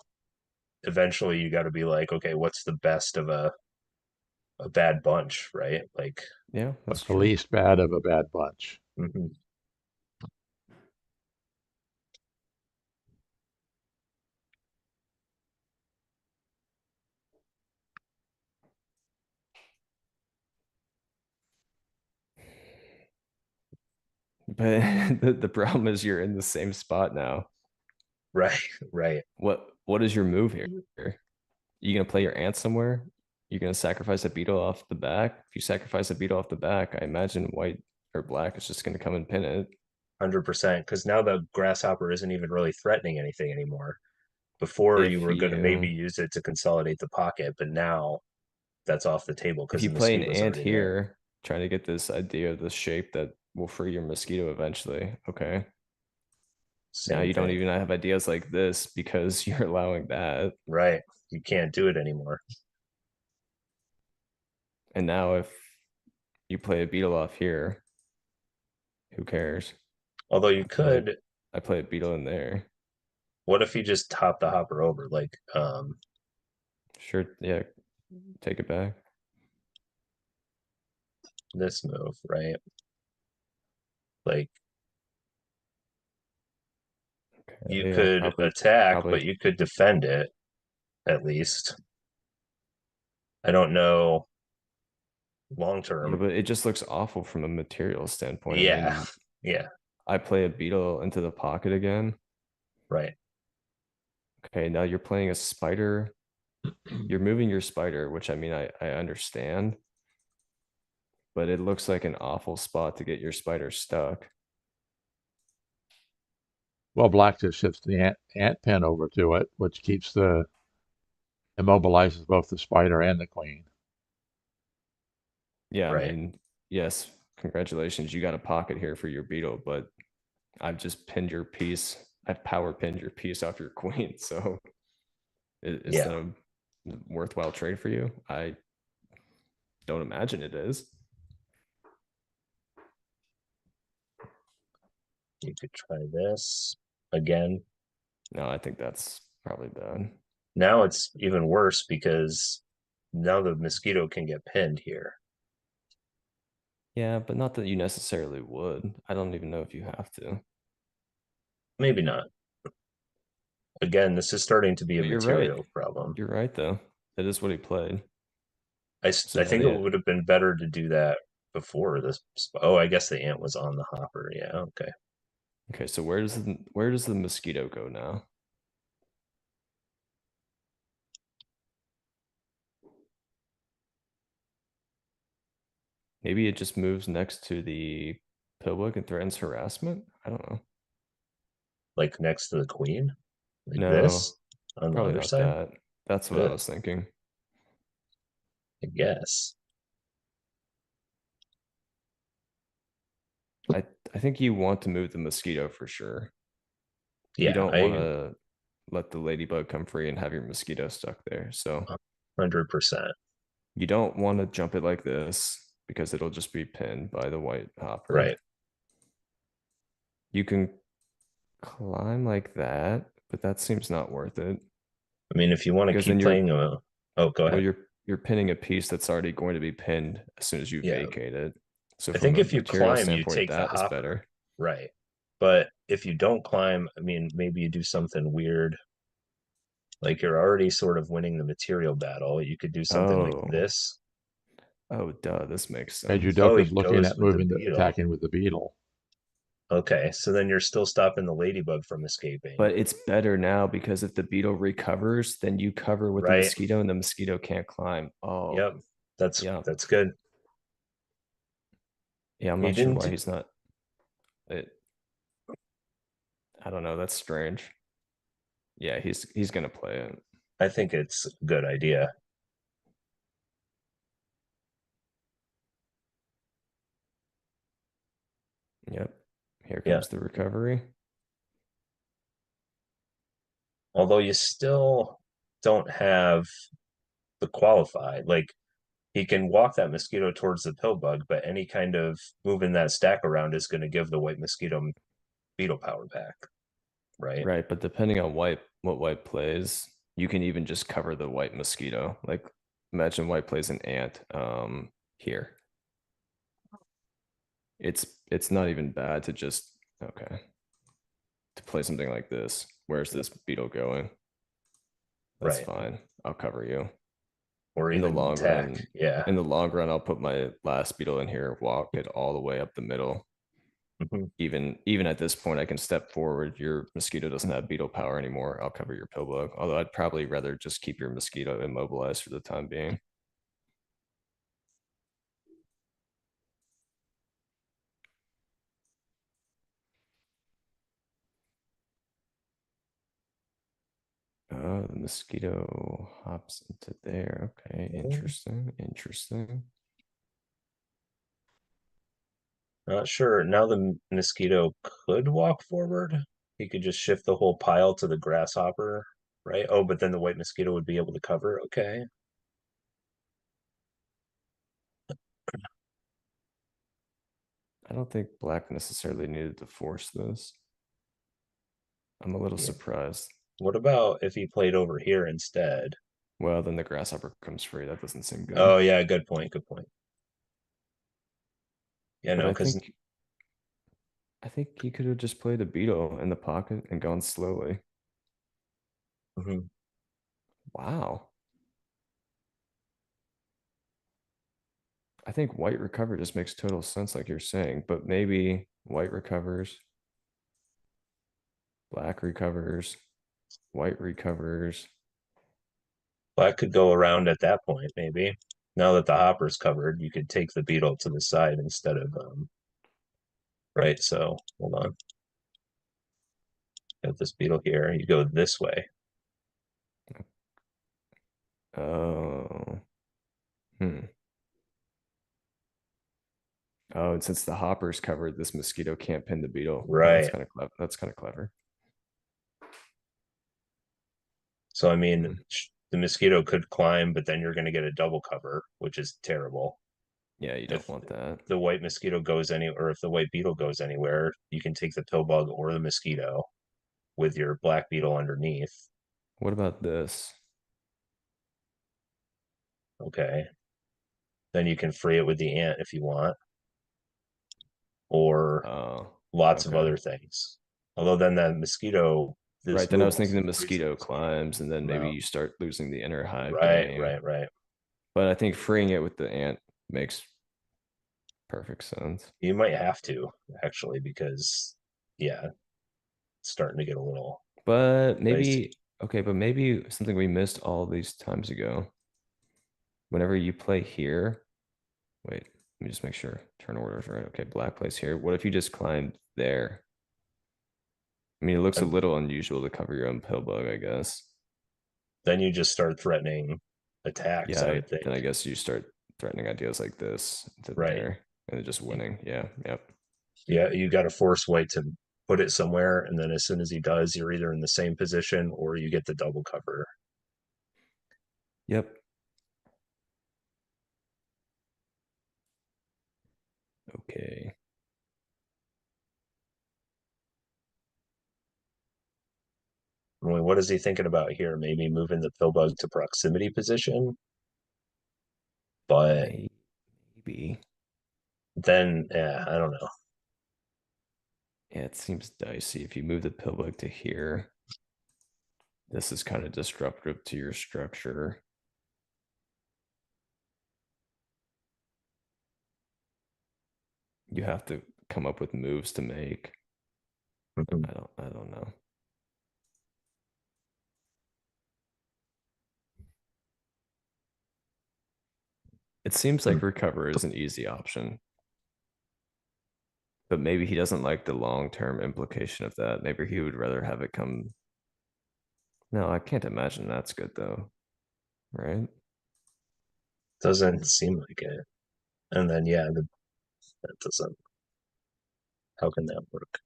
eventually you got to be like, okay, what's the best of a bad bunch, right? Like, Yeah, that's What's the true. least bad of a bad bunch? mhm. But the problem is you're in the same spot now. Right, right. What is your move here? You gonna play your ant somewhere? You're gonna sacrifice a beetle off the back? If you sacrifice a beetle off the back, I imagine white or black is just gonna come and pin it. 100%. Because now the grasshopper isn't even really threatening anything anymore. Before you If were going to maybe you use it to consolidate the pocket, but now that's off the table if because you the play an mosquito's ant already there. here, trying to get this idea of the shape that will free your mosquito eventually. Okay. Now Same you don't thing. even have ideas like this because you're allowing that. Right. You can't do it anymore. And now if you play a beetle off here, who cares? Although you play could, I play a beetle in there. what if you just top the hopper over? Like, Sure, yeah, take it back. this move, right? Like, you Okay, yeah, could attack, but you could defend it at least. I don't know long yeah, term. but it just looks awful from a material standpoint. I Yeah. mean, Yeah. I play a beetle into the pocket again. Right. Okay, now you're playing a spider. You're moving your spider, which I mean I understand, but it looks like an awful spot to get your spider stuck. Well, black just shifts the ant pin over to it, which immobilizes both the spider and the queen. Yeah, I Right. mean, yes, congratulations. You got a pocket here for your beetle, but I've just pinned your piece. I've power pinned your piece off your queen. So is Yeah. that a worthwhile trade for you? I don't imagine it is. You could try this again. No, I think that's probably bad. Now it's even worse because now the mosquito can get pinned here. Yeah, but not that you necessarily would. I don't even know if you have to. Maybe not. Again, this is starting to be a But you're right. material problem. You're right, though. That is what he played. So I now think it the would have been better to do that before this. Oh, I guess the ant was on the hopper. Yeah, okay. okay. So where does the mosquito go now? Maybe it just moves next to the pillbook and threatens harassment. I don't know. Like next to the queen, like No, this on the probably other not side. that. That's what I Ugh, was thinking. I guess. I I think you want to move the mosquito for sure. You Yeah, don't want I to let the ladybug come free and have your mosquito stuck there. So 100%. you don't want to jump it like this because it'll just be pinned by the white hopper. Right. You can climb like that, but that seems not worth it I mean, if you want to because then keep playing a, oh, go well ahead. you're pinning a piece that's already going to be pinned as soon as you Yeah, vacate it. So I from think a if you material climb, you standpoint, take the that is hopper. better. Right. But if you don't climb, I mean, maybe you do something weird. Like you're already sort of winning the material battle. You could do something like Oh, this. oh, duh, this makes And sense. Oh, he Jewdoka's looking goes at with the moving, beetle. attacking with the beetle. Okay, so then you're still stopping the ladybug from escaping, But it's better now because if the beetle recovers, then you cover with the right? mosquito and the mosquito can't climb. Oh, Yep. That's yeah. that's good. Yeah, I'm He not sure didn't why do, he's not. It, I don't know. That's strange. Yeah, he's gonna play it. I think it's a good idea. Yep. Here Yeah. comes the recovery. Although you still don't have the qualified. Like he can walk that mosquito towards the pill bug, but any kind of moving that stack around is going to give the white mosquito beetle power back, right? Right, but depending on what white plays, you can even just cover the white mosquito. Like imagine white plays an ant here. It's not even bad to just okay to play something like this. Where's this beetle going? That's Right. fine. I'll cover you. Or In the even long attack. run, Yeah. in the long run, I'll put my last beetle in here, walk it all the way up the middle. Mhm. Even at this point, I can step forward. Your mosquito doesn't have beetle power anymore. I'll cover your pillbug. Although I'd probably rather just keep your mosquito immobilized for the time being. The mosquito hops into there. Okay, interesting, interesting. Not sure. Now the mosquito could walk forward. He could just shift the whole pile to the grasshopper, right? Oh, but then the white mosquito would be able to cover. Okay. I don't think black necessarily needed to force this. I'm a little Yeah. surprised. What about if he played over here instead? Well, then the grasshopper comes free. That doesn't seem good. Oh, yeah. Good point. Good point. Yeah, But no, I because think I think he could have just played a beetle in the pocket and gone slowly. Wow. I think white recover just makes total sense, like you're saying, but maybe white recovers, black recovers, white recovers. black could go around at that point, maybe. Now that the hopper's covered, you could take the beetle to the side instead of right. So hold on. Got this beetle here. You go this way. Oh, hmm. Oh, and since the hopper's covered, this mosquito can't pin the beetle. Oh, that's Right. kind of clever. That's kind of clever. So I mean, Hmm. the mosquito could climb, but then you're going to get a double cover, which is terrible. Yeah, you don't If want that. the white mosquito goes or if the white beetle goes anywhere, you can take the pill bug or the mosquito with your black beetle underneath. What about this? Okay. Then you can free it with the ant if you want, or Oh, lots of okay. other things. Although then that mosquito, Right. this Then I move was thinking also the frees the mosquito mosquito. climbs, and then maybe No. you start losing the inner hive Right, game. right, right. But I think freeing it with the ant makes perfect sense. You might have to actually because yeah, it's starting to get a little But dicey. maybe, okay, but maybe something we missed all these times ago. Whenever you play here, wait, let me just make sure turn order is right. Okay, black plays here. What if you just climbed there? I mean, it looks a And little unusual to cover your own pill bug, I guess. then you just start threatening attacks, Yeah, I would think. then I guess you start threatening ideas like this to Right. there and then just winning. Yeah, yep. Yeah, you got to force White to put it somewhere, and then as soon as he does, you're either in the same position or you get the double cover. Yep. Okay. I mean, what is he thinking about here? Maybe moving the pill bug to proximity position, but Maybe. then yeah, I don't know. Yeah, it seems dicey. If you move the pill bug to here, this is kind of disruptive to your structure. You have to come up with moves to make. Mhm. I don't know. It seems like recover is an easy option, but maybe he doesn't like the long-term implication of that. Maybe he would rather have it come. No, I can't imagine that's good though, right? Doesn't seem like it. And then yeah, that doesn't. How can that work?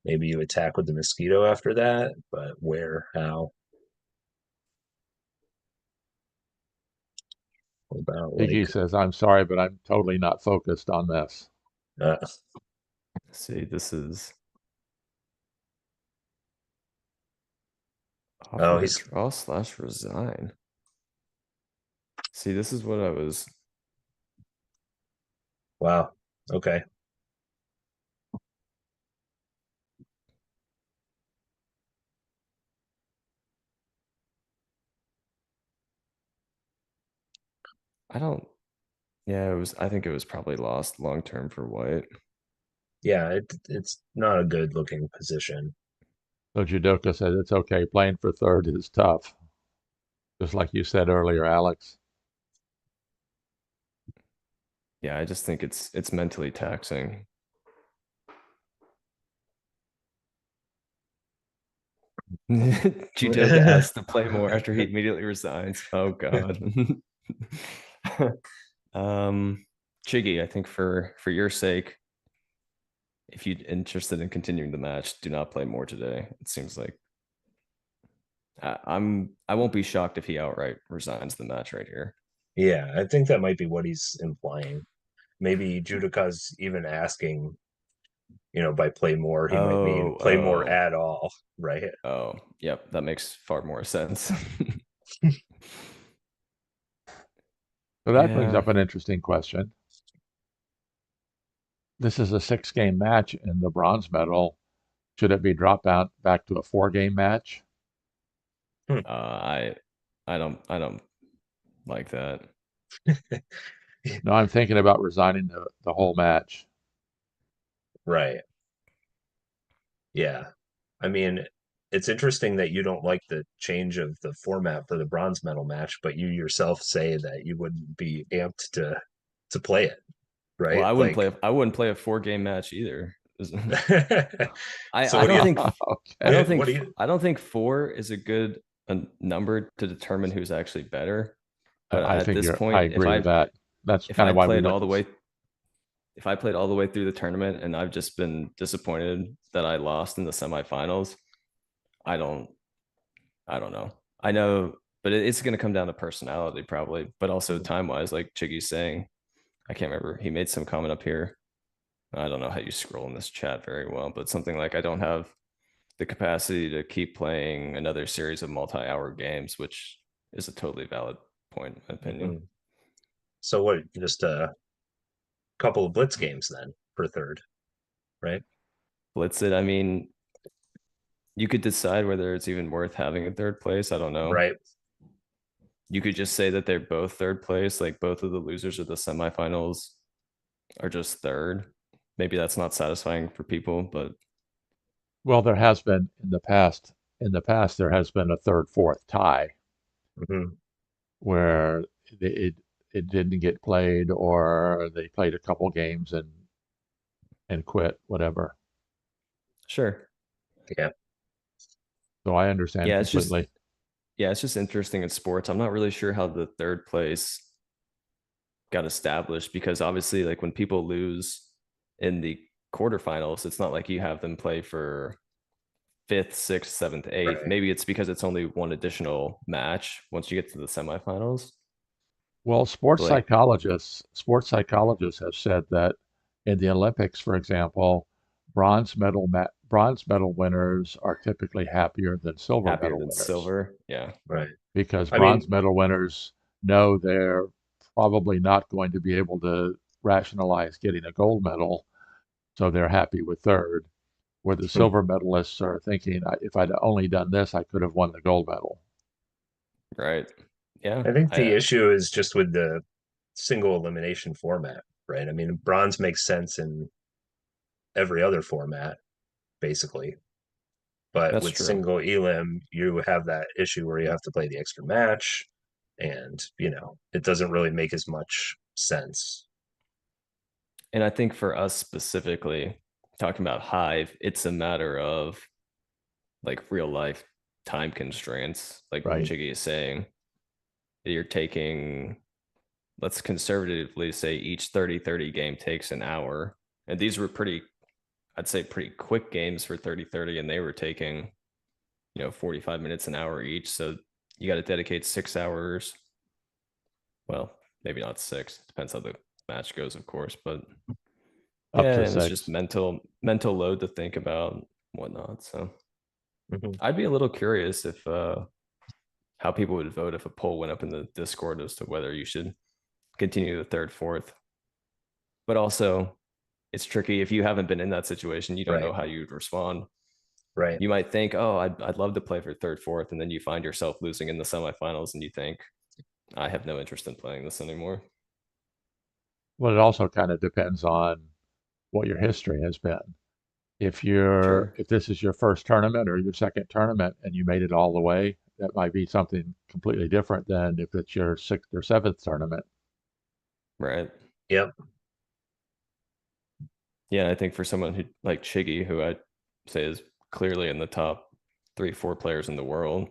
Maybe you attack with the mosquito after that, but where? How? What about Iggy like says, I'm sorry, but I'm totally not focused on this. uh, See, this is oh, offer a he's draw slash resign. See, this is what I was. wow. Okay. I don't. Yeah, it was. I think it was probably lost long term for White. Yeah, it's not a good looking position. So Jewdoka said, it's okay. Playing for third is tough. Just like you said earlier, Alex. Yeah, I just think it's mentally taxing. Jewdoka asks to play more after he immediately resigns. Oh God. um, Chiggy, I think for your sake, if you're interested in continuing the match, do not play more today. It seems like I won't be shocked if he outright resigns the match right here. Yeah, I think that might be what he's implying. Maybe Judika's even asking, by play more, he might mean play more Oh, at all, right? oh, yep, that makes far more sense. So that brings Yeah, up an interesting question. This is a 6 game match in the bronze medal. Should it be dropped out back to a 4 game match? Hmm. I don't like that. No, I'm thinking about resigning the whole match. Right. Yeah. I mean, it's interesting that you don't like the change of the format for the bronze medal match, but you yourself say that you wouldn't be amped to play it, Well, right? Like I wouldn't play a 4 game match either. so I don't think Okay. what do you I don't think 4 is a good number to determine who's actually better. But I at think this I point, agree with that. That's if kind I of why we played went all the this. way if I played all the way through the tournament and I've just been disappointed that I lost in the semifinals, I don't I don't know. I know, but it's going to come down to personality probably, but also Mhm. time wise, like Chiggy's saying. I can't remember. He made some comment up here. I don't know how you scroll in this chat very well, but something like I don't have the capacity to keep playing another series of multi-hour games, which is a totally valid point, in my opinion. Mhm. So what? Just a couple of blitz games then for third, right? Blitz it. I mean, you could decide whether it's even worth having a third place. I don't know. Right. You could just say that they're both third place, like both of the losers of the semifinals are just third. Maybe that's not satisfying for people, but Well, there has been in the past. In the past, there has been a third, fourth tie Hmm. where it didn't get played, or they played a couple games and quit, whatever. sure. Yeah. So I understand Yeah, it's just completely. yeah, it's just interesting in sports. I'm not really sure how the third place got established because obviously, like when people lose in the quarterfinals, it's not like you have them play for fifth, sixth, seventh, eighth. Right. Maybe it's because it's only one additional match once you get to the semifinals. Well, But like, sports psychologists have said that in the Olympics, for example, bronze medal winners are typically happier than silver happier medal than winners silver. Yeah, Right. because I bronze mean, medal winners know they're probably not going to be able to rationalize getting a gold medal, so they're happy with third. Where the silver medalists are thinking, if I'd only done this, I could have won the gold medal. right. Yeah, I think the issue is just with the single elimination format, right? I mean, bronze makes sense in every other format, basically. But that's with true. single elim, you have that issue where you have to play the extra match, and it doesn't really make as much sense. And I think for us specifically, talking about Hive, it's a matter of like real life time constraints, like Right. Chiggy is saying. You're taking, let's conservatively say each 30-30 game takes an hour. And these were pretty, I'd say pretty quick games for 30-30, and they were taking, 45 minutes an hour each. So you got to dedicate 6 hours. Well, maybe not six. Depends how the match goes, of course. But Up yeah, to and it's just six. mental load to think about, whatnot. So Mhm. I'd be a little curious if how people would vote if a poll went up in the Discord as to whether you should continue the third, fourth. But also, it's tricky if you haven't been in that situation. You don't know Right, how you'd respond. right. You might think, "Oh, I'd love to play for third, fourth," and then you find yourself losing in the semifinals, and you think, "I have no interest in playing this anymore." Well, it also kind of depends on what your history has been. Sure, If this is your first tournament or your second tournament and you made it all the way, that might be something completely different than if it's your sixth or seventh tournament. right? Yep. Yeah, I think for someone who like Chiggy, who I'd say is clearly in the top 3, 4 players in the world,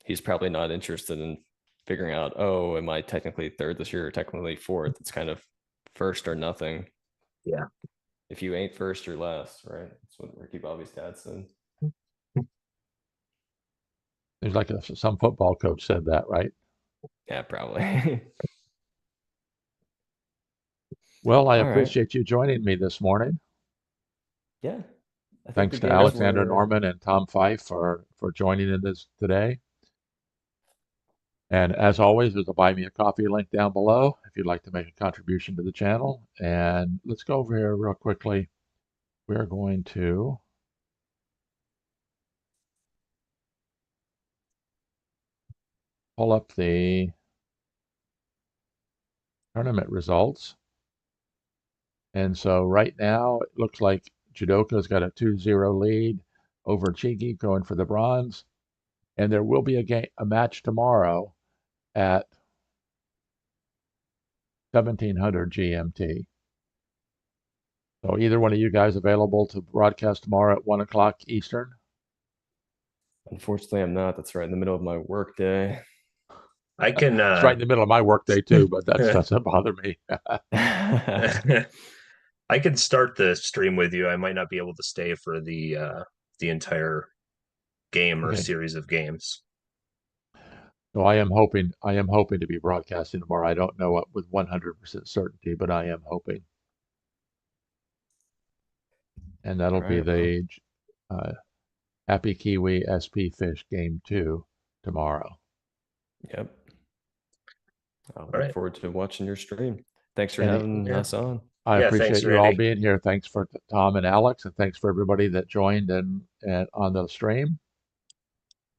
he's probably not interested in figuring out, oh, am I technically third this year or technically fourth? It's kind of first or nothing. Yeah. If you ain't first, you're last, right? That's what Ricky Bobby's dad said. There's like some football coach said that, right? Yeah, probably. Well, I All right. appreciate you joining me this morning. Yeah. I think the Thanks to games Alexander were, Norman and Tom Fife for joining in this today. And as always, there's a buy me a coffee link down below if you'd like to make a contribution to the channel. And let's go over here real quickly. We're going to pull up the tournament results. And so right now, it looks like Jewdoka's got a 2-0 lead over Chigi going for the bronze. And there will be a match tomorrow at 1700 GMT. So either one of you guys available to broadcast tomorrow at 1 o'clock Eastern? unfortunately, I'm not. That's right in the middle of my work day. I can It's right in the middle of my workday too, but that doesn't bother me. I could start the stream with you. I might not be able to stay for the entire game or Okay. series of games. So I am hoping to be broadcasting tomorrow. I don't know what with 100% certainty, but I am hoping. And that'll be Alright, well, the Happy Kiwi SP Fish Game 2 tomorrow. yep. I'll All look right. forward to watching your stream. Thanks for And having Yeah. us on. I Yeah, thanks, appreciate you all Randy. being here. Thanks for Tom and Alex, and thanks for everybody that joined and on the stream.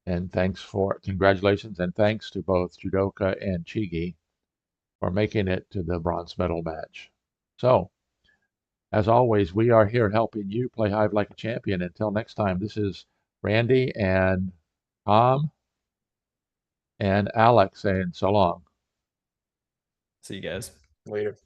And congratulations and thanks to both Jewdoka and csigeee for making it to the bronze medal match. So, as always, we are here helping you play Hive like a champion. Until next time, this is Randy and Tom and Alex saying so long. See you guys. Later.